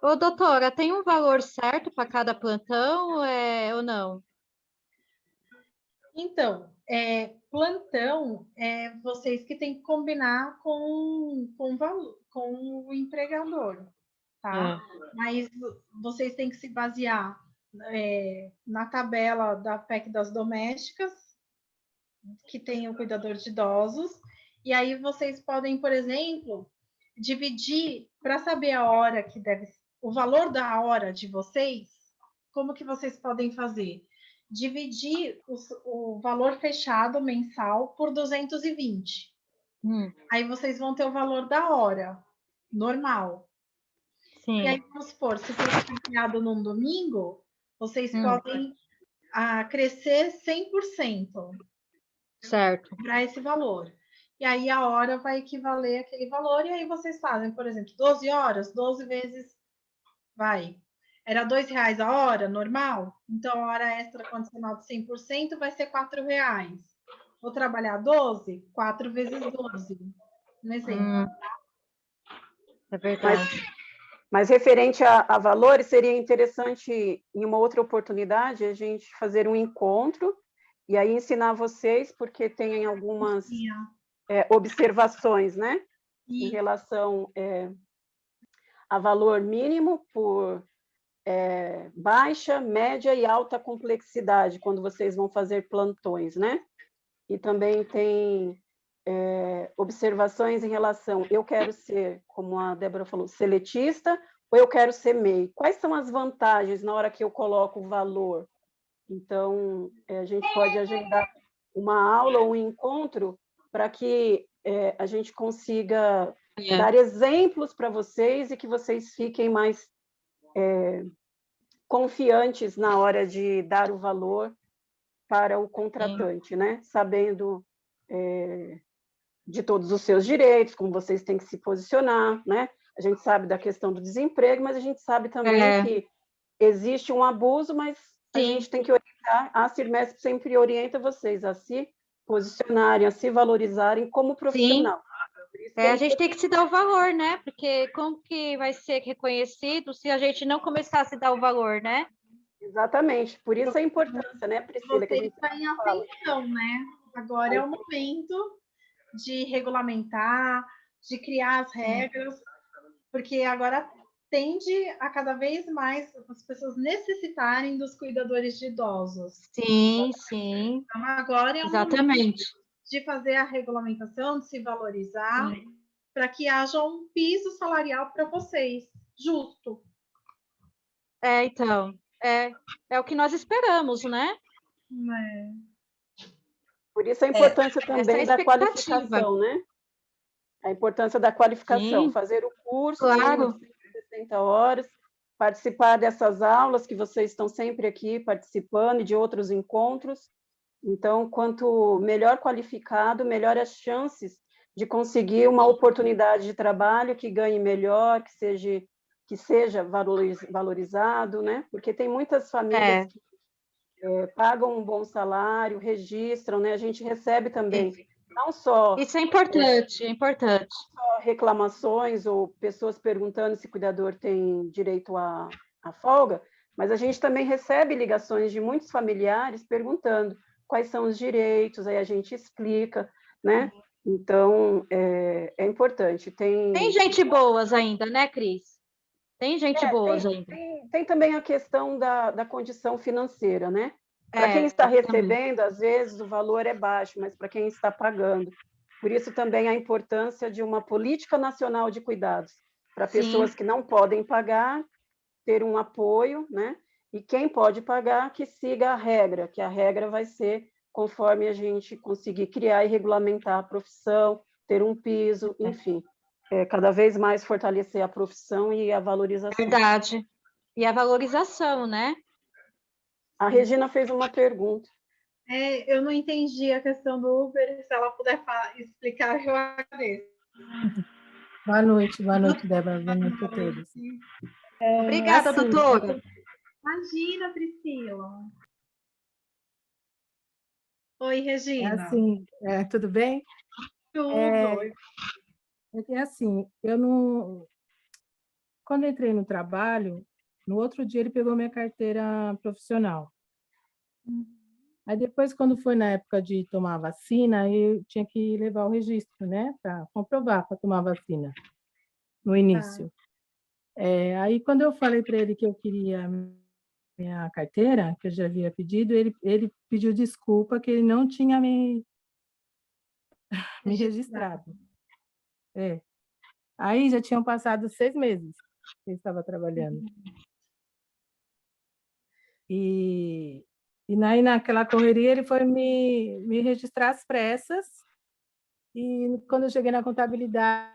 Speaker 9: Ô, doutora, tem um valor certo para cada plantão ou não?
Speaker 5: Então, plantão é vocês que têm que combinar com o empregador, tá? Mas vocês têm que se basear na tabela da PEC das domésticas, que tem o cuidador de idosos, e aí vocês podem, por exemplo, dividir para saber a hora que deve, o valor da hora de vocês, como que vocês podem fazer? Dividir o valor fechado mensal por 220. Aí vocês vão ter o valor da hora normal.
Speaker 9: Sim.
Speaker 5: E aí, vamos supor, se for criado num domingo, vocês podem crescer 100%.
Speaker 9: Certo.
Speaker 5: Para esse valor. E aí a hora vai equivaler àquele valor, e aí vocês fazem, por exemplo, 12 horas, 12 vezes, era R$2 a hora, normal? Então, a hora extra condicional de 100% vai ser R$4. Vou trabalhar 12? 4 vezes 12. Um exemplo.
Speaker 9: É verdade.
Speaker 3: Mas referente a valores, seria interessante, em uma outra oportunidade, a gente fazer um encontro e aí ensinar vocês, porque tem algumas observações, né? Em relação a valor mínimo por baixa, média e alta complexidade, quando vocês vão fazer plantões, né? E também tem observações em relação, eu quero ser, como a Débora falou, seletista, ou eu quero ser MEI. Quais são as vantagens na hora que eu coloco o valor? Então, a gente pode agendar uma aula ou um encontro para que a gente consiga dar exemplos para vocês e que vocês fiquem mais confiantes na hora de dar o valor para o contratante, né? Sabendo de todos os seus direitos, como vocês têm que se posicionar, né? A gente sabe da questão do desemprego, mas a gente sabe também que existe um abuso, mas a gente tem que orientar, a Sirmesp sempre orienta vocês a se posicionarem, a se valorizarem como profissional.
Speaker 9: A gente tem que se dar o valor, né? Porque como que vai ser reconhecido se a gente não começar a se dar o valor, né?
Speaker 3: Exatamente, por isso a importância, né, Priscila?
Speaker 5: Você está em ascensão, né? Agora é o momento de regulamentar, de criar as regras, porque agora tende a cada vez mais as pessoas necessitarem dos cuidadores de idosos.
Speaker 9: Sim, sim.
Speaker 5: Então, agora é o
Speaker 9: exatamente
Speaker 5: de fazer a regulamentação, de se valorizar, para que haja um piso salarial para vocês, justo.
Speaker 9: Então, é o que nós esperamos, né?
Speaker 3: Por isso a importância também da qualificação, né? A importância da qualificação, fazer o curso,
Speaker 9: claro,
Speaker 3: de 160 horas, participar dessas aulas que vocês estão sempre aqui participando e de outros encontros. Então, quanto melhor qualificado, melhor as chances de conseguir uma oportunidade de trabalho que ganhe melhor, que seja valorizado, né? Porque tem muitas famílias que pagam um bom salário, registram, né? A gente recebe também, não só...
Speaker 9: Isso é importante, é importante.
Speaker 3: Não só reclamações ou pessoas perguntando se o cuidador tem direito à folga, mas a gente também recebe ligações de muitos familiares perguntando quais são os direitos, aí a gente explica, né? Então, é importante.
Speaker 9: Tem gente boas ainda, né, Cris? Tem gente boas ainda.
Speaker 3: Tem também a questão da condição financeira, né? Para quem está recebendo, às vezes o valor é baixo, mas para quem está pagando. Por isso também a importância de uma política nacional de cuidados, para pessoas que não podem pagar, ter um apoio, né? E quem pode pagar, que siga a regra, que a regra vai ser conforme a gente conseguir criar e regulamentar a profissão, ter um piso, enfim. Cada vez mais fortalecer a profissão e a valorização.
Speaker 9: Verdade. E a valorização, né?
Speaker 3: A Regina fez uma pergunta.
Speaker 5: Eu não entendi a questão do Uber, se ela puder explicar, eu agradeço.
Speaker 10: Boa noite, Débora. Boa noite a todos.
Speaker 9: Obrigada, doutora.
Speaker 5: Imagina, Priscila. Oi,
Speaker 10: É
Speaker 5: Regina.
Speaker 10: assim, tudo bem?
Speaker 5: Tudo.
Speaker 10: É assim, eu não. Quando eu entrei no trabalho, no outro dia ele pegou minha carteira profissional. Aí depois, quando foi na época de tomar a vacina, eu tinha que levar o registro, né, para comprovar para tomar a vacina no início. Aí quando eu falei para ele que eu queria minha carteira, que eu já havia pedido, ele pediu desculpa que ele não tinha me registrado. Aí já tinham passado 6 meses que eu estava trabalhando. E aí, naquela correria, ele foi me registrar às pressas. E quando eu cheguei na contabilidade,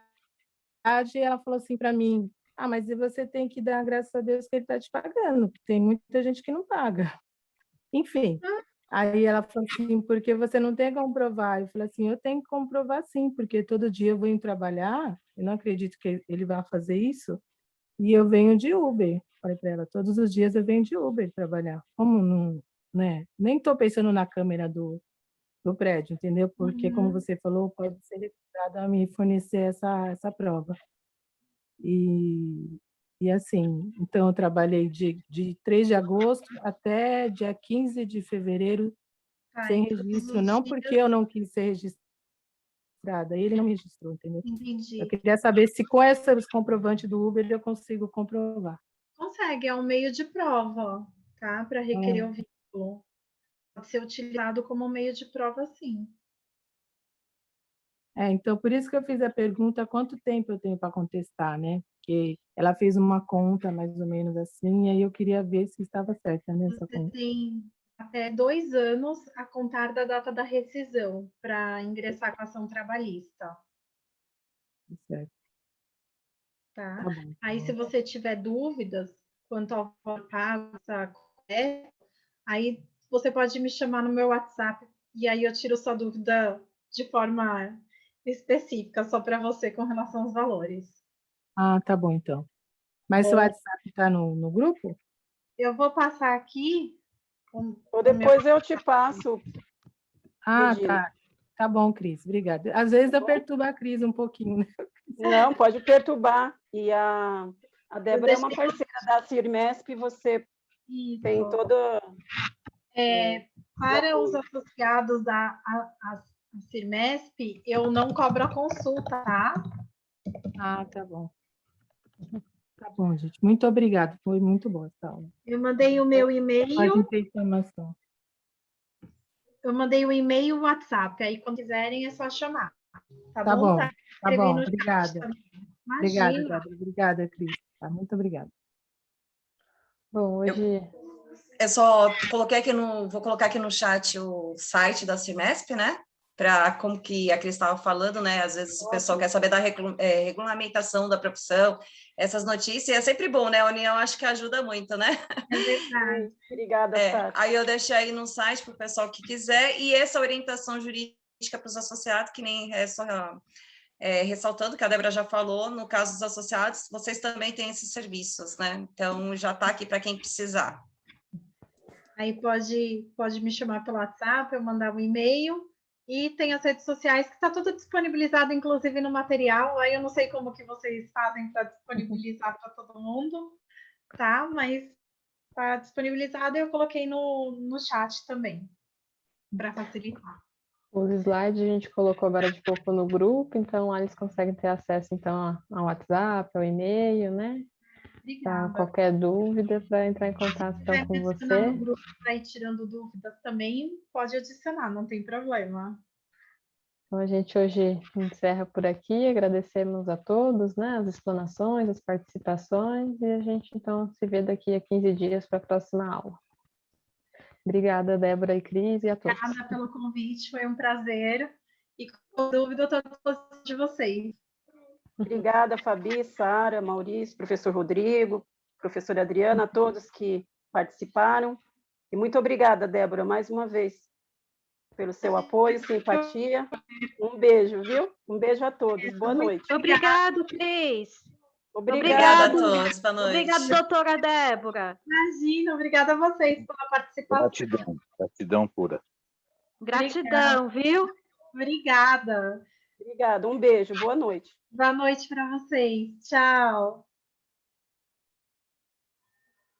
Speaker 10: ela falou assim para mim: ah, mas você tem que dar graças a Deus que ele está te pagando, porque tem muita gente que não paga. Enfim, aí ela falou assim: por que você não tem como comprovar? Eu falei assim: eu tenho que comprovar sim, porque todo dia eu venho trabalhar, eu não acredito que ele vá fazer isso, e eu venho de Uber. Falei para ela: todos os dias eu venho de Uber trabalhar. Como não, né? Nem estou pensando na câmera do prédio, entendeu? Porque, como você falou, pode ser registrado a me fornecer essa prova. E assim, então eu trabalhei de 3 de agosto até dia 15 de fevereiro sem registro, não porque eu não quis ser registrada, ele não me registrou, entendeu?
Speaker 5: Entendi.
Speaker 10: Eu queria saber se com esses comprovantes do Uber eu consigo comprovar.
Speaker 5: Consegue, é um meio de prova, tá? Para requerer o vínculo. Pode ser utilizado como meio de prova, sim.
Speaker 10: Então, por isso que eu fiz a pergunta, quanto tempo eu tenho para contestar, né? Porque ela fez uma conta, mais ou menos assim, e aí eu queria ver se estava certa nessa
Speaker 5: Você
Speaker 10: conta.
Speaker 5: tem até 2 anos a contar da data da rescisão para ingressar com a ação trabalhista.
Speaker 10: Certo.
Speaker 5: Tá?
Speaker 10: Tá bom.
Speaker 5: Aí, se você tiver dúvidas quanto ao passo, aí você pode me chamar no meu WhatsApp e aí eu tiro sua dúvida de forma específica, só para você com relação aos valores.
Speaker 10: Ah, tá bom, então. Mas o WhatsApp está no grupo?
Speaker 5: Eu vou passar aqui.
Speaker 3: Ou depois eu te passo.
Speaker 10: Ah,
Speaker 3: Regina.
Speaker 10: tá. Tá bom, Cris. Obrigada. Às vezes eu perturbo a Cris um pouquinho, né?
Speaker 3: Não, pode perturbar. E a Débora é uma parceira da Cirmesp, você tem toda...
Speaker 5: Para os associados da Cirmesp, eu não cobro a consulta, tá?
Speaker 10: Ah, tá bom. Tá bom, gente. Muito obrigada. Foi muito boa essa aula.
Speaker 5: Eu mandei o meu e-mail.
Speaker 10: Pode ter informação.
Speaker 5: Eu mandei o e-mail e o WhatsApp. Aí, quando quiserem, é só chamar. Tá bom?
Speaker 10: Tá bom. Obrigada. Obrigada,
Speaker 5: Imagina.
Speaker 10: Débora. Obrigada, Cris. Tá, muito obrigada.
Speaker 6: Bom, hoje...
Speaker 2: Vou colocar aqui no chat o site da Cirmesp, né? Para, como que a Cris estava falando, né? Às vezes o pessoal quer saber da regulamentação da profissão, essas notícias, é sempre bom, né? A união acho que ajuda muito, né?
Speaker 5: É verdade.
Speaker 3: Obrigada, Sati.
Speaker 2: Aí eu deixei aí no site para o pessoal que quiser, e essa orientação jurídica para os associados, que nem ressaltando que a Débora já falou, no caso dos associados, vocês também têm esses serviços, né? Então, já está aqui para quem precisar.
Speaker 5: Aí pode me chamar pelo WhatsApp, eu mandar um e-mail, e tem as redes sociais, que está tudo disponibilizado, inclusive no material. Aí eu não sei como que vocês fazem para disponibilizar para todo mundo, tá? Mas está disponibilizado e eu coloquei no chat também, para facilitar.
Speaker 6: Os slides a gente colocou agora de pouco no grupo, então lá eles conseguem ter acesso então ao WhatsApp, ao e-mail, né?
Speaker 5: Obrigada.
Speaker 6: Qualquer dúvida, para entrar em contato então, com você.
Speaker 5: No grupo para ir tirando dúvidas também, pode adicionar, não tem problema.
Speaker 6: Então a gente hoje encerra por aqui, agradecemos a todos, né? As explanações, as participações, e a gente então se vê daqui a 15 dias para a próxima aula. Obrigada, Débora e Cris, e a todos.
Speaker 5: Obrigada pelo convite, foi um prazer. E com dúvida, eu estou à disposição de vocês.
Speaker 3: Obrigada, Fabi, Sara, Maurício, professor Rodrigo, professora Adriana, a todos que participaram. E muito obrigada, Débora, mais uma vez, pelo seu apoio, simpatia. Um beijo, viu? Um beijo a todos. Boa noite.
Speaker 9: Obrigado, Cris.
Speaker 2: Obrigada a todos. Boa noite.
Speaker 9: Obrigada, doutora Débora.
Speaker 5: Imagina, obrigada a vocês pela participação.
Speaker 8: Gratidão pura.
Speaker 9: Gratidão, viu?
Speaker 5: Obrigada.
Speaker 3: Obrigada, um beijo, boa noite.
Speaker 5: Boa noite para vocês. Tchau.